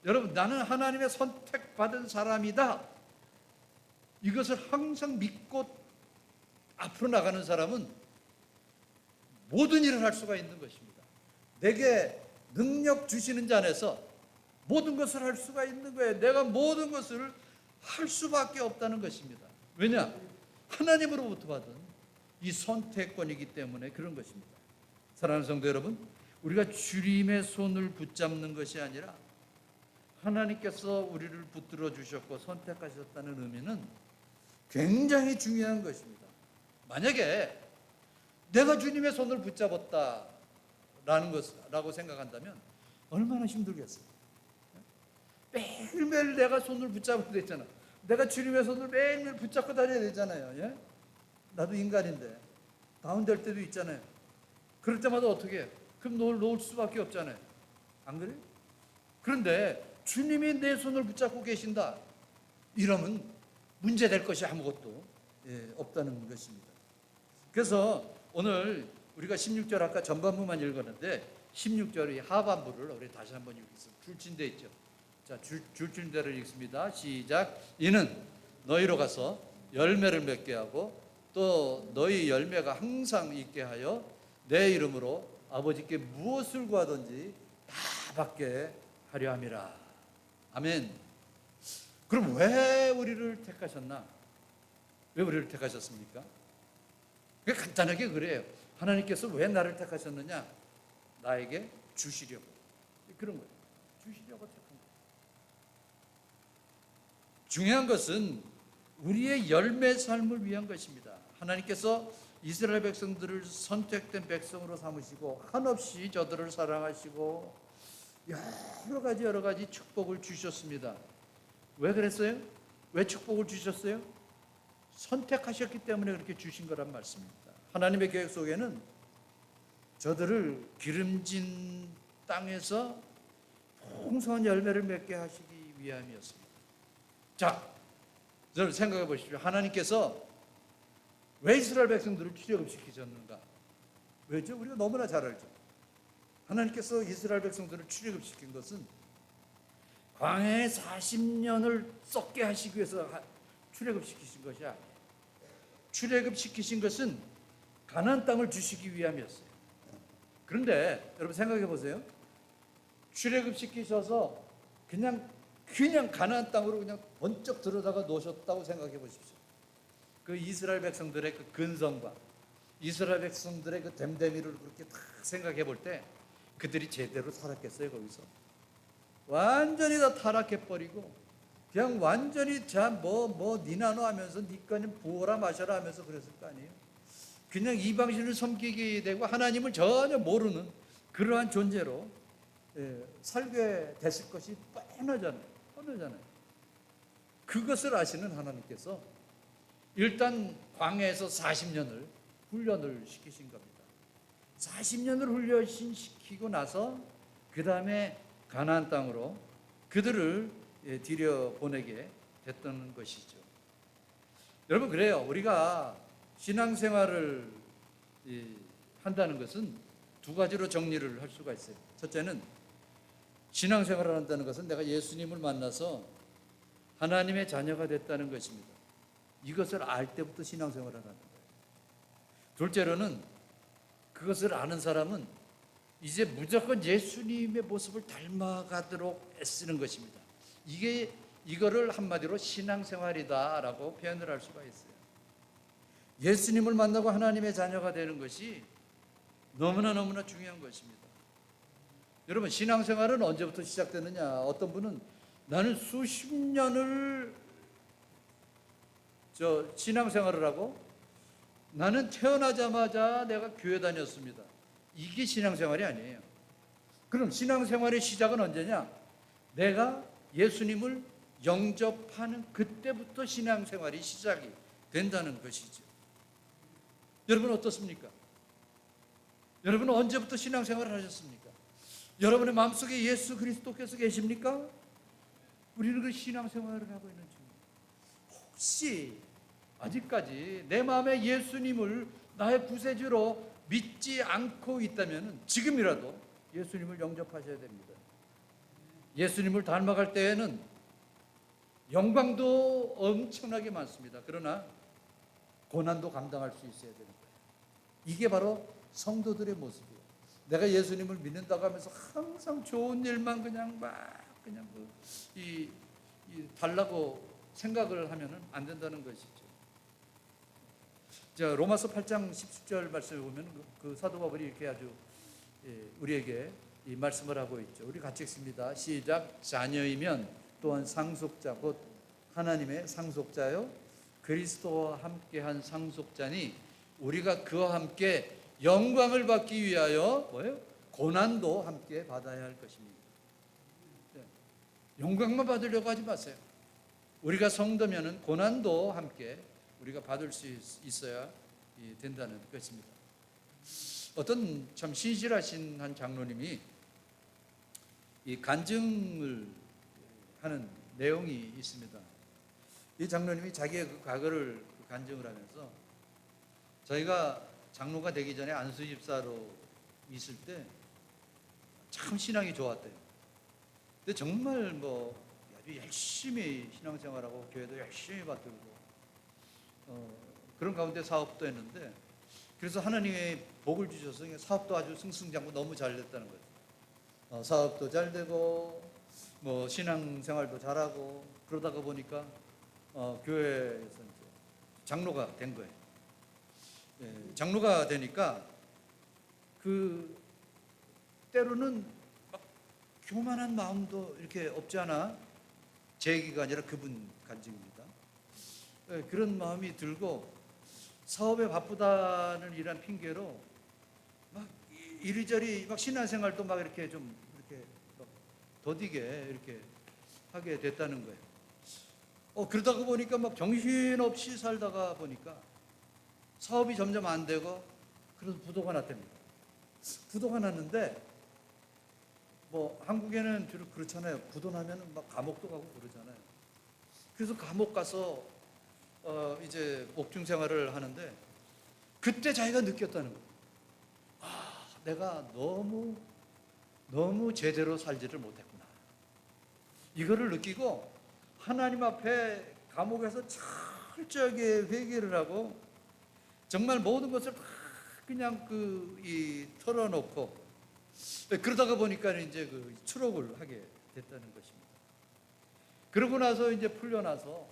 여러분, 나는 하나님의 선택받은 사람이다. 이것을 항상 믿고 앞으로 나가는 사람은 모든 일을 할 수가 있는 것입니다. 내게 능력 주시는 자 안에서 모든 것을 할 수가 있는 거예요. 내가 모든 것을 할 수밖에 없다는 것입니다. 왜냐? 하나님으로부터 받은 이 선택권이기 때문에 그런 것입니다. 사랑하는 성도 여러분, 우리가 주님의 손을 붙잡는 것이 아니라 하나님께서 우리를 붙들어 주셨고 선택하셨다는 의미는 굉장히 중요한 것입니다. 만약에 내가 주님의 손을 붙잡았다라는 것라고 생각한다면 얼마나 힘들겠어요. 매일매일 내가 손을 붙잡아야 되잖아. 내가 주님의 손을 매일매일 붙잡고 다녀야 되잖아요. 예? 나도 인간인데 다운될 때도 있잖아요. 그럴 때마다 어떻게 해요? 그럼 놓을 수밖에 없잖아요. 안 그래요? 그런데 주님이 내 손을 붙잡고 계신다. 이러면 문제될 것이 아무것도 없다는 것입니다. 그래서 오늘 우리가 16절 아까 전반부만 읽었는데 16절의 하반부를 우리 다시 한번 읽겠습니다. 줄진대 있죠. 자, 줄진대를 읽습니다. 시작. 이는 너희로 가서 열매를 맺게 하고 또 너희 열매가 항상 있게 하여 내 이름으로 아버지께 무엇을 구하든지 다 받게 하려 함이라. 아멘. 그럼 왜 우리를 택하셨나? 왜 우리를 택하셨습니까? 간단하게 그래요. 하나님께서 왜 나를 택하셨느냐? 나에게 주시려고. 그런 거예요. 주시려고 택한 거예요. 중요한 것은 우리의 열매 삶을 위한 것입니다. 하나님께서 이스라엘 백성들을 선택된 백성으로 삼으시고 한없이 저들을 사랑하시고 여러 가지 축복을 주셨습니다. 왜 그랬어요? 왜 축복을 주셨어요? 선택하셨기 때문에 그렇게 주신 거란 말씀입니다. 하나님의 계획 속에는 저들을 기름진 땅에서 풍성한 열매를 맺게 하시기 위함이었습니다. 자, 여러분 생각해 보십시오. 하나님께서 왜 이스라엘 백성들을 출애굽시키셨는가? 왜죠? 우리가 너무나 잘 알죠. 하나님께서 이스라엘 백성들을 출애굽시킨 것은 광야에 40년을 썩게 하시기 위해서 출애굽시키신 것이 아니에요. 출애굽시키신 것은 가나안 땅을 주시기 위함이었어요. 그런데 여러분 생각해 보세요. 출애굽시키셔서 그냥 가나안 땅으로 그냥 번쩍 들어다가 놓으셨다고 생각해 보십시오. 그 이스라엘 백성들의 그 근성과 이스라엘 백성들의 그 됨됨이를 그렇게 다 생각해 볼 때 그들이 제대로 살았겠어요? 거기서 완전히 다 타락해버리고 그냥 완전히 니나노 하면서 니 거는 부어라 마셔라 하면서 그랬을 거 아니에요. 그냥 이방신을 섬기게 되고 하나님을 전혀 모르는 그러한 존재로 살게 됐을 것이 뻔하잖아요. 그것을 아시는 하나님께서 일단 광야에서 40년을 훈련을 시키신 겁니다. 40년을 훈련시키고 나서 그 다음에 가나안 땅으로 그들을 들여보내게 됐던 것이죠. 여러분 그래요. 우리가 신앙생활을 한다는 것은 두 가지로 정리를 할 수가 있어요. 첫째는 신앙생활을 한다는 것은 내가 예수님을 만나서 하나님의 자녀가 됐다는 것입니다. 이것을 알 때부터 신앙생활을 하는 거예요. 둘째로는 그것을 아는 사람은 이제 무조건 예수님의 모습을 닮아가도록 애쓰는 것입니다. 이거를 한마디로 신앙생활이다라고 표현을 할 수가 있어요. 예수님을 만나고 하나님의 자녀가 되는 것이 너무나 중요한 것입니다. 여러분 신앙생활은 언제부터 시작되느냐? 어떤 분은 나는 수십 년을 신앙생활을 하고 나는 태어나자마자 내가 교회 다녔습니다. 이게 신앙생활이 아니에요. 그럼 신앙생활의 시작은 언제냐? 내가 예수님을 영접하는 그때부터 신앙생활이 시작이 된다는 것이죠. 여러분 어떻습니까? 여러분은 언제부터 신앙생활을 하셨습니까? 여러분의 마음속에 예수 그리스도께서 계십니까? 우리는 그 신앙생활을 하고 있는 중입니다. 혹시 아직까지 내 마음에 예수님을 나의 구세주로 믿지 않고 있다면 지금이라도 예수님을 영접하셔야 됩니다. 예수님을 닮아갈 때에는 영광도 엄청나게 많습니다. 그러나 고난도 감당할 수 있어야 되는 거예요. 이게 바로 성도들의 모습이에요. 내가 예수님을 믿는다고 하면서 항상 좋은 일만 그냥 달라고 생각을 하면은 안 된다는 것이죠. 자, 로마서 8장 17절 말씀에 보면 그 사도 바울이 이렇게 아주 우리에게 이 말씀을 하고 있죠. 우리 같이 읽습니다. 시작. 자녀이면 또한 상속자 곧 하나님의 상속자요 그리스도와 함께한 상속자니 우리가 그와 함께 영광을 받기 위하여 뭐예요? 고난도 함께 받아야 할 것입니다. 영광만 받으려고 하지 마세요. 우리가 성도면은 고난도 함께 우리가 받을 수 있어야 된다는 것입니다. 어떤 참 신실하신 한 장로님이 이 간증을 하는 내용이 있습니다. 이 장로님이 자기의 그 과거를 간증을 하면서 자기가 장로가 되기 전에 안수 집사로 있을 때 참 신앙이 좋았대요. 근데 정말 뭐 아주 열심히 신앙생활하고 교회도 열심히 받들고 그런 가운데 사업도 했는데 그래서 하나님의 복을 주셔서 사업도 아주 승승장구 너무 잘 됐다는 거죠. 사업도 잘 되고 뭐 신앙생활도 잘하고 그러다가 보니까 교회에서 이제 장로가 된 거예요. 장로가 되니까 그 때로는 막 교만한 마음도 이렇게 없지 않아 제 얘기가 아니라 그분 간증입니다. 그런 마음이 들고 사업에 바쁘다는 이런 핑계로 막 이리저리 막 신앙생활도 막 이렇게 좀 이렇게 더디게 이렇게 하게 됐다는 거예요. 그러다가 보니까 막 정신없이 살다가 보니까 사업이 점점 안 되고 그래서 부도가 났답니다. 부도가 났는데 뭐 한국에는 주로 그렇잖아요. 부도 나면은 막 감옥도 가고 그러잖아요. 그래서 감옥 가서 이제 옥중 생활을 하는데 그때 자기가 느꼈다는 거예요. 내가 너무 제대로 살지를 못했구나. 이거를 느끼고 하나님 앞에 감옥에서 철저하게 회개를 하고 정말 모든 것을 다 그냥 털어놓고 그러다가 보니까 이제 그 추록을 하게 됐다는 것입니다. 그러고 나서 이제 풀려나서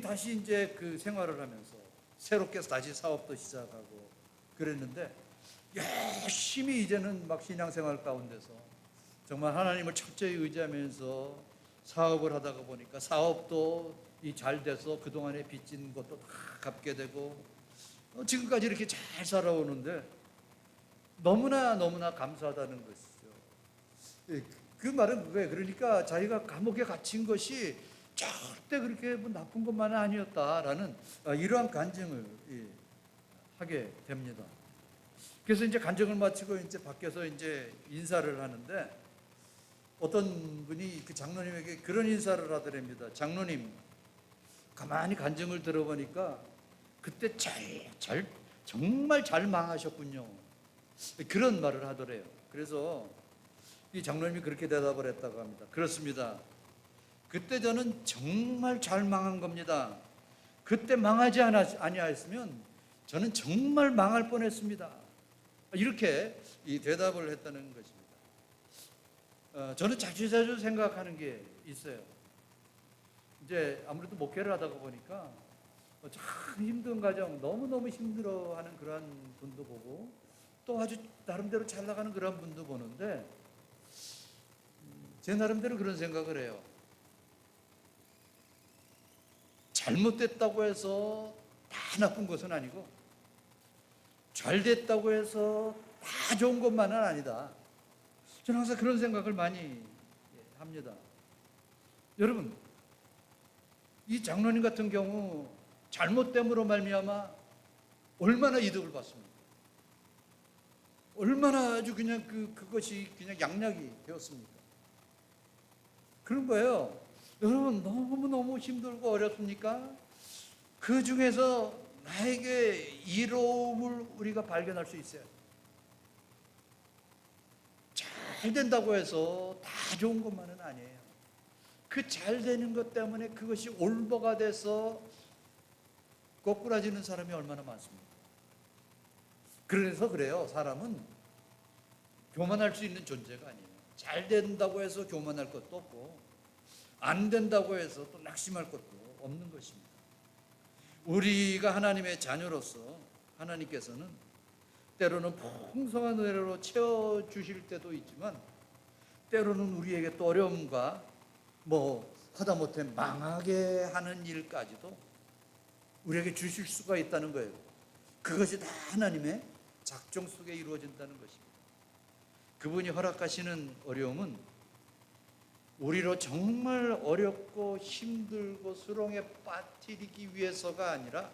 다시 이제 그 생활을 하면서 새롭게 다시 사업도 시작하고 그랬는데 열심히 이제는 막 신앙생활 가운데서 정말 하나님을 철저히 의지하면서 사업을 하다가 보니까 사업도 잘 돼서 그동안에 빚진 것도 다 갚게 되고 지금까지 이렇게 잘 살아오는데 너무나 감사하다는 것이죠. 그 말은 왜 그러니까 자기가 감옥에 갇힌 것이 절대 그렇게 뭐 나쁜 것만은 아니었다라는 이러한 간증을 하게 됩니다. 그래서 이제 간증을 마치고 이제 밖에서 이제 인사를 하는데 어떤 분이 그 장로님에게 그런 인사를 하더랍니다. 장로님, 가만히 간증을 들어보니까 그때 정말 잘 망하셨군요. 그런 말을 하더래요. 그래서 이 장로님이 그렇게 대답을 했다고 합니다. 그렇습니다. 그때 저는 정말 잘 망한 겁니다. 그때 망하지 아니하였으면 저는 정말 망할 뻔했습니다. 이렇게 이 대답을 했다는 것입니다. 저는 자주 생각하는 게 있어요. 이제 아무래도 목회를 하다가 보니까 참 힘든 가정, 너무너무 힘들어하는 그러한 분도 보고 또 아주 나름대로 잘 나가는 그런 분도 보는데 제 나름대로 그런 생각을 해요. 잘못됐다고 해서 다 나쁜 것은 아니고 잘 됐다고 해서 다 좋은 것만은 아니다. 저는 항상 그런 생각을 많이 합니다. 여러분, 이 장로님 같은 경우 잘못됨으로 말미암아 얼마나 이득을 받습니까? 얼마나 아주 그냥 그것이 그냥 양락이 되었습니까? 그런 거예요. 여러분, 너무너무 힘들고 어렵습니까? 그 중에서 나에게 이로움을 우리가 발견할 수 있어요. 잘 된다고 해서 다 좋은 것만은 아니에요. 그 잘 되는 것 때문에 그것이 올바가 돼서 꼬꾸라지는 사람이 얼마나 많습니까? 그래서 그래요. 사람은 교만할 수 있는 존재가 아니에요. 잘 된다고 해서 교만할 것도 없고, 안 된다고 해서 또 낙심할 것도 없는 것입니다. 우리가 하나님의 자녀로서 하나님께서는 때로는 풍성한 은혜로 채워주실 때도 있지만, 때로는 우리에게 또 어려움과 하다못해 망하게 하는 일까지도 우리에게 주실 수가 있다는 거예요. 그것이 다 하나님의 작정 속에 이루어진다는 것입니다. 그분이 허락하시는 어려움은 우리로 정말 어렵고 힘들고 수렁에 빠뜨리기 위해서가 아니라,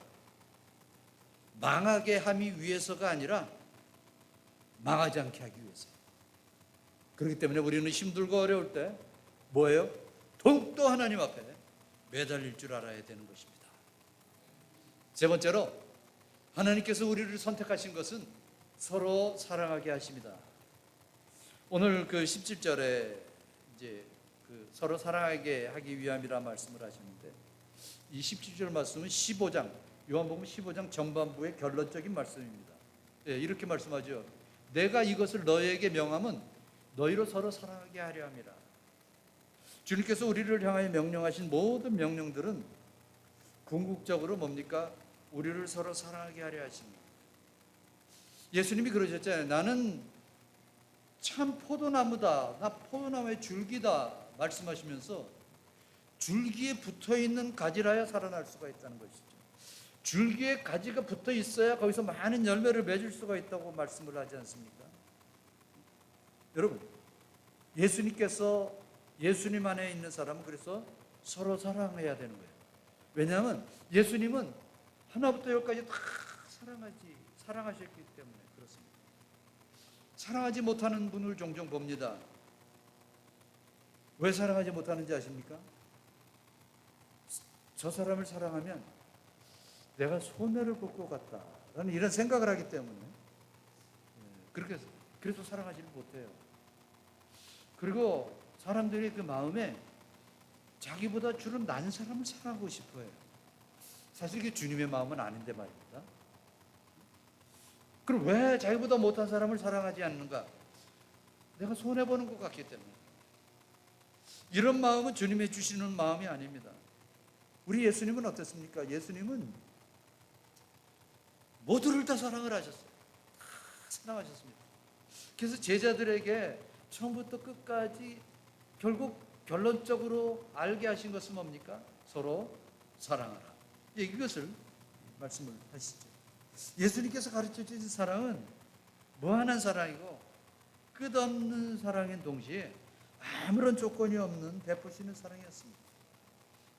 망하게 함이 위해서가 아니라 망하지 않게 하기 위해서. 그렇기 때문에 우리는 힘들고 어려울 때 뭐예요? 더욱더 하나님 앞에 매달릴 줄 알아야 되는 것입니다. 세 번째로, 하나님께서 우리를 선택하신 것은 서로 사랑하게 하십니다. 오늘 17절에 이제 서로 사랑하게 하기 위함이라 말씀을 하시는데, 이 17절 말씀은 15장, 요한복음 15장 전반부의 결론적인 말씀입니다. 이렇게 말씀하죠. 내가 이것을 너희에게 명함은 너희로 서로 사랑하게 하려 함이라. 주님께서 우리를 향하여 명령하신 모든 명령들은 궁극적으로 뭡니까? 우리를 서로 사랑하게 하려 하십니다. 예수님이 그러셨잖아요. 나는 참 포도나무다, 나 포도나무의 줄기다 말씀하시면서 줄기에 붙어있는 가지라야 살아날 수가 있다는 것이죠. 줄기에 가지가 붙어 있어야 거기서 많은 열매를 맺을 수가 있다고 말씀을 하지 않습니까? 여러분, 예수님께서 예수님 안에 있는 사람은 그래서 서로 사랑해야 되는 거예요. 왜냐하면 예수님은 하나부터 열까지 다 사랑하셨기 때문에 그렇습니다. 사랑하지 못하는 분을 종종 봅니다. 왜 사랑하지 못하는지 아십니까? 저 사람을 사랑하면 내가 손해를 볼 것 같다라는 이런 생각을 하기 때문에 그래서 사랑하지를 못해요. 그리고 사람들이 그 마음에 자기보다 주로 난 사람을 사랑하고 싶어요. 사실 이게 주님의 마음은 아닌데 말입니다. 그럼 왜 자기보다 못한 사람을 사랑하지 않는가? 내가 손해보는 것 같기 때문에. 이런 마음은 주님이 주시는 마음이 아닙니다. 우리 예수님은 어땠습니까? 예수님은 모두를 다 사랑을 하셨어요. 다 사랑하셨습니다. 그래서 제자들에게 처음부터 끝까지 결국 결론적으로 알게 하신 것은 뭡니까? 서로 사랑하라. 이것을 말씀을 하시죠. 예수님께서 가르쳐 주신 사랑은 무한한 사랑이고 끝없는 사랑인 동시에 아무런 조건이 없는 베푸시는 사랑이었습니다.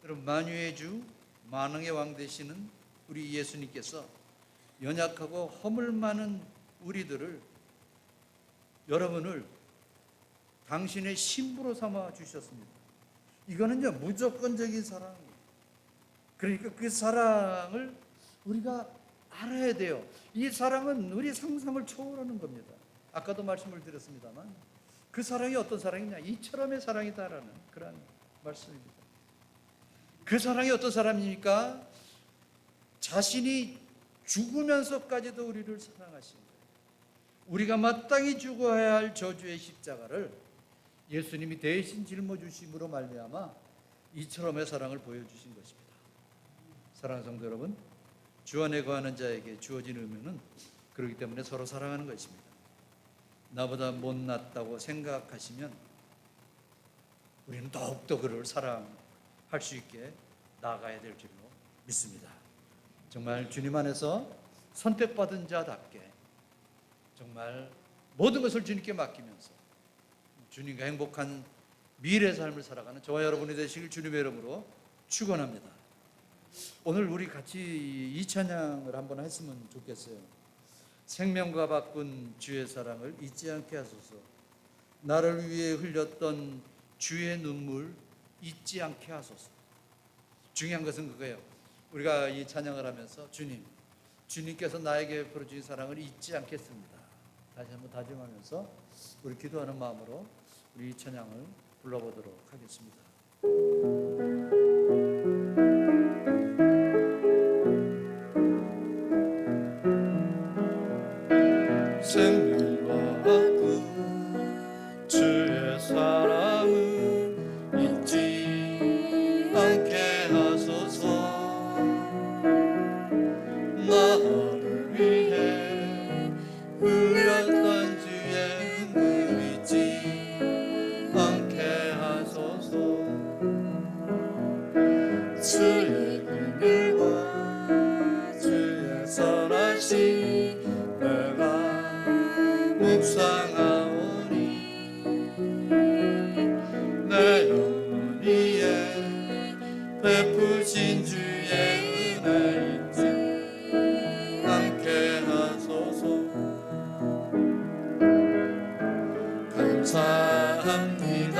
여러분, 만유의 주, 만왕의 왕 되시는 우리 예수님께서 연약하고 허물 많은 우리들을, 여러분을 당신의 신부로 삼아 주셨습니다. 이거는요, 무조건적인 사랑이에요. 그러니까 그 사랑을 우리가 알아야 돼요. 이 사랑은 우리 상상을 초월하는 겁니다. 아까도 말씀을 드렸습니다만 그 사랑이 어떤 사랑이냐? 이처럼의 사랑이다라는 그런 말씀입니다. 그 사랑이 어떤 사람입니까? 자신이 죽으면서까지도 우리를 사랑하신 거예요. 우리가 마땅히 죽어야 할 저주의 십자가를 예수님이 대신 짊어주심으로 말미암아 이처럼의 사랑을 보여주신 것입니다. 사랑하는 성도 여러분, 주 안에 거하는 자에게 주어진 의무는 그렇기 때문에 서로 사랑하는 것입니다. 나보다 못났다고 생각하시면 우리는 더욱더 그를 사랑할 수 있게 나아가야 될 줄로 믿습니다. 정말 주님 안에서 선택받은 자답게 정말 모든 것을 주님께 맡기면서 주님과 행복한 미래 삶을 살아가는 저와 여러분이 되시길 주님의 이름으로 축원합니다. 오늘 우리 같이 이 찬양을 한번 했으면 좋겠어요. 생명과 바꾼 주의 사랑을 잊지 않게 하소서. 나를 위해 흘렸던 주의 눈물 잊지 않게 하소서. 중요한 것은 그거예요. 우리가 이 찬양을 하면서 주님께서 나에게 베풀어주신 사랑을 잊지 않겠습니다. 다시 한번 다짐하면서 우리 기도하는 마음으로 우리 이 찬양을 불러보도록 하겠습니다. 생명과 바꾼 주의 사랑을 잊지 않게 하소서. 나를 위해 흘렸던 주의 눈물 잊지 않게 하소서. 주의 은혜와 주의 선하심 내가 묵상하오니 내 영혼 위에 베푸신 주의 은혜 잊지 않게 하소서. 감사합니다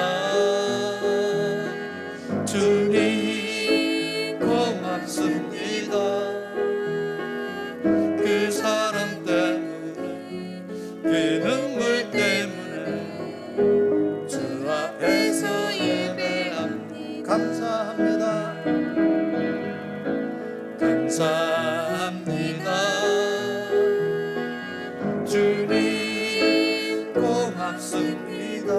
주님, 고맙습니다. 그 사랑 때문에, 그 눈물 때문에 주 앞에서 예배합니다. 감사합니다. 감사합니다 주님, 고맙습니다.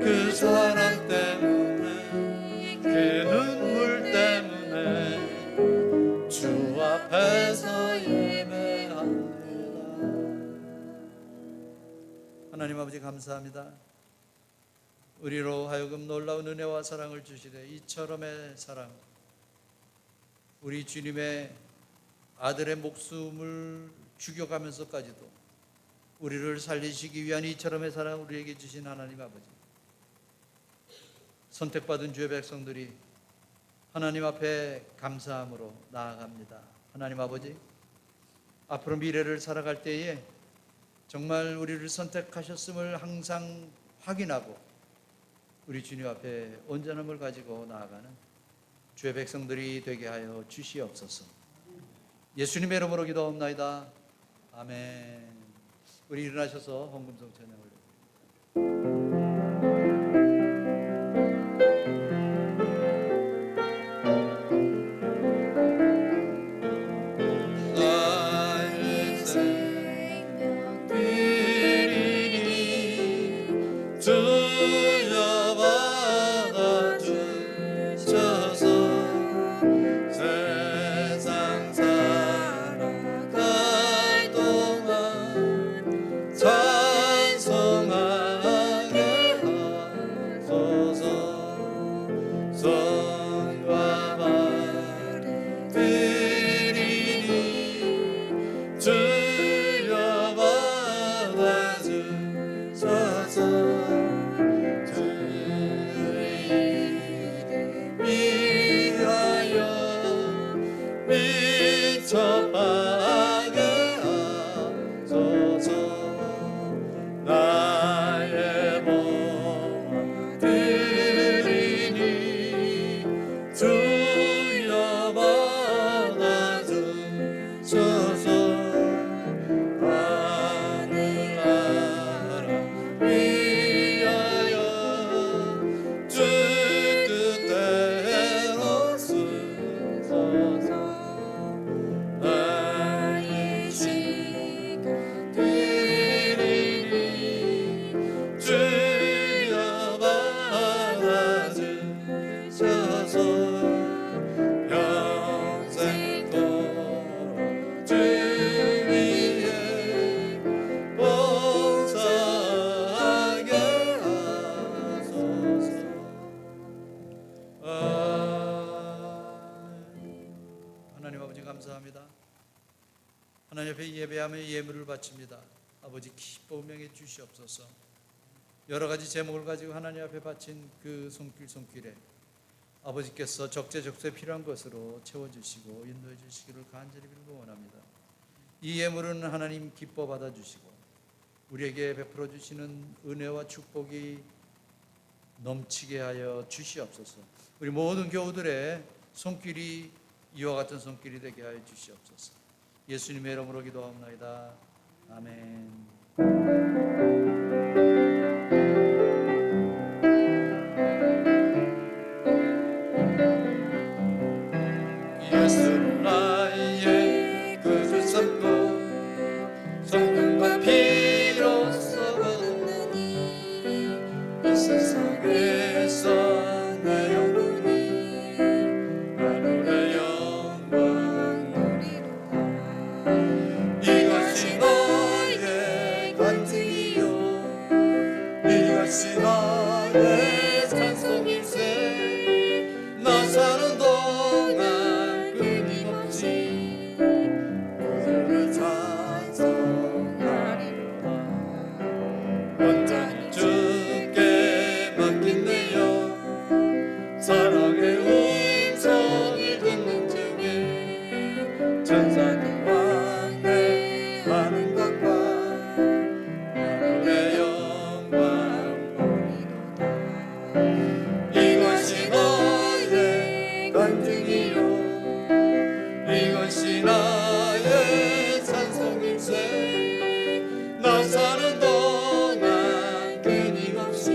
그 사랑 때문에, 그 눈물 때문에 주 앞에서 예배합니다. 하나님 아버지 감사합니다. 우리로 하여금 놀라운 은혜와 사랑을 주시되 이처럼의 사랑, 우리 주님의 아들의 목숨을 죽여가면서까지도 우리를 살리시기 위한 이처럼의 사랑 우리에게 주신 하나님 아버지, 선택받은 주의 백성들이 하나님 앞에 감사함으로 나아갑니다. 하나님 아버지, 앞으로 미래를 살아갈 때에 정말 우리를 선택하셨음을 항상 확인하고 우리 주님 앞에 온전함을 가지고 나아가는 주의 백성들이 되게 하여 주시옵소서. 예수님의 이름으로 기도합나이다. 아멘. 우리 일어나셔서 헌금성 찬양을 나의 생명 드리니 주여 받아주셔서 세상 살아갈 동안 찬송하게 하소서. 손과 발 드리니 주여 받아주셔서 주를 위하여 미쳐가게 하소서. 나의 몸 드리니 주여 받아주셔서 하늘나라 위하여 주 뜻대로 쓰소서. 나의 시간 드리니 주여 받아주셔서 평생도록 주 위에 봉사하게 하소서. 하나님 아버지 감사합니다. 하나님 앞에 예배하며 예물을 바칩니다. 아버지 기뻐 운명해 주시옵소서. 여러 가지 제목을 가지고 하나님 앞에 바친 그 손길에 아버지께서 적재적소에 필요한 것으로 채워주시고 인도해 주시기를 간절히 빌고 원합니다. 이 예물은 하나님 기뻐 받아주시고 우리에게 베풀어 주시는 은혜와 축복이 넘치게 하여 주시옵소서. 우리 모든 교우들의 손길이 이와 같은 손길이 되게 하여 주시옵소서. 예수님의 이름으로 기도하옵나이다. 아멘. 예수는 나의 구주 삼고 성령과 피로써 거듭나니 이 세상에서 내 영혼이 하늘의 영광 누리로다. 이것이 나의 간증이요 이것이 나의 찬송일세. 나 사는 동안 끊임없이 주를 찬송하리로다. 완전히 주께 맡긴대요. 사랑의 음성을 듣는 중에 천사들과 함께하는 것과 하늘의 영광 보리로다. 이것이 나의 간증이요 이것이 나의 찬송일세. 나 사는 동안 끊임없이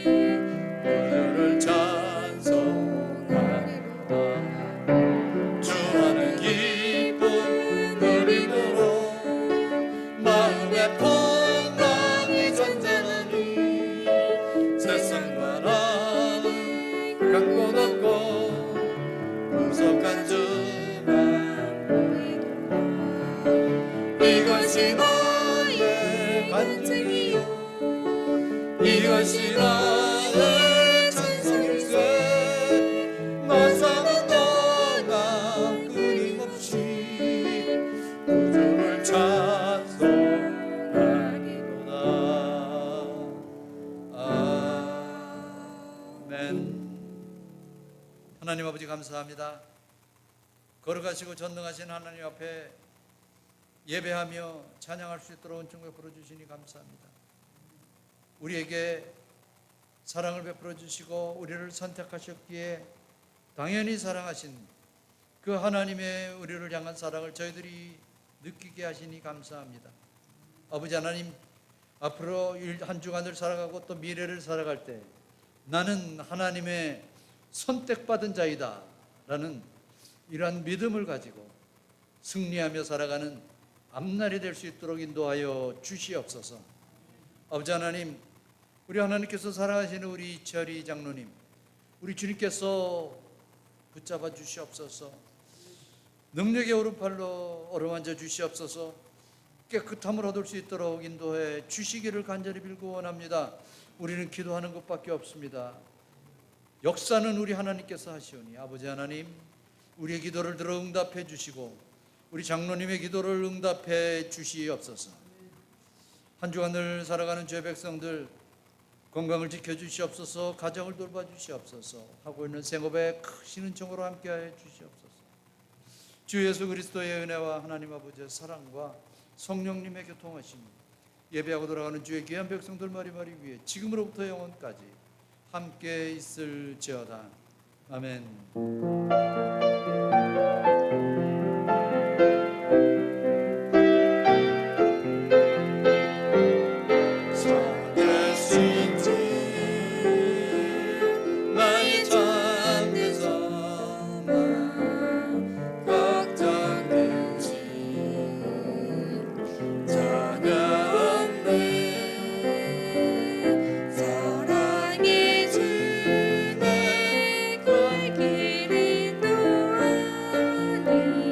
주를 찬송하리로다. 주와는 기쁜 누림으로 마음의 풍랑이 잔잔하니 세상과 나는 갖고 넘고 구속한 주만 보이도다. 이것이 나의 간증이요 이것이 나의 찬송일세. 나 사는 동안 끊임없이 구주를 찬송하리로다. 아멘. 하나님 아버지 감사합니다. 걸어가시고 전능하신 하나님 앞에 예배하며 찬양할 수 있도록 은총 베풀어 주시니 감사합니다. 우리에게 사랑을 베풀어 주시고 우리를 선택하셨기에 당연히 사랑하신 그 하나님의 우리를 향한 사랑을 저희들이 느끼게 하시니 감사합니다. 아버지 하나님, 앞으로 한 주간을 살아가고 또 미래를 살아갈 때 나는 하나님의 선택받은 자이다 라는 이러한 믿음을 가지고 승리하며 살아가는 앞날이 될 수 있도록 인도하여 주시옵소서. 아버지 하나님, 우리 하나님께서 사랑하시는 우리 이철희 장로님, 우리 주님께서 붙잡아 주시옵소서. 능력의 오른팔로 어루만져 주시옵소서. 깨끗함을 얻을 수 있도록 인도해 주시기를 간절히 빌고 원합니다. 우리는 기도하는 것밖에 없습니다. 역사는 우리 하나님께서 하시오니 아버지 하나님, 우리의 기도를 들어 응답해 주시고 우리 장로님의 기도를 응답해 주시옵소서. 한 주간을 살아가는 주의 백성들 건강을 지켜주시옵소서. 가정을 돌봐주시옵소서. 하고 있는 생업에 크신 은총으로 함께하여 주시옵소서. 주 예수 그리스도의 은혜와 하나님 아버지의 사랑과 성령님의 교통하심이 예배하고 돌아가는 주의 귀한 백성들 마리마리 위해 지금으로부터 영원까지 함께 있을지어다. 아멘. 사랑의 주내 걸 길을 놓아니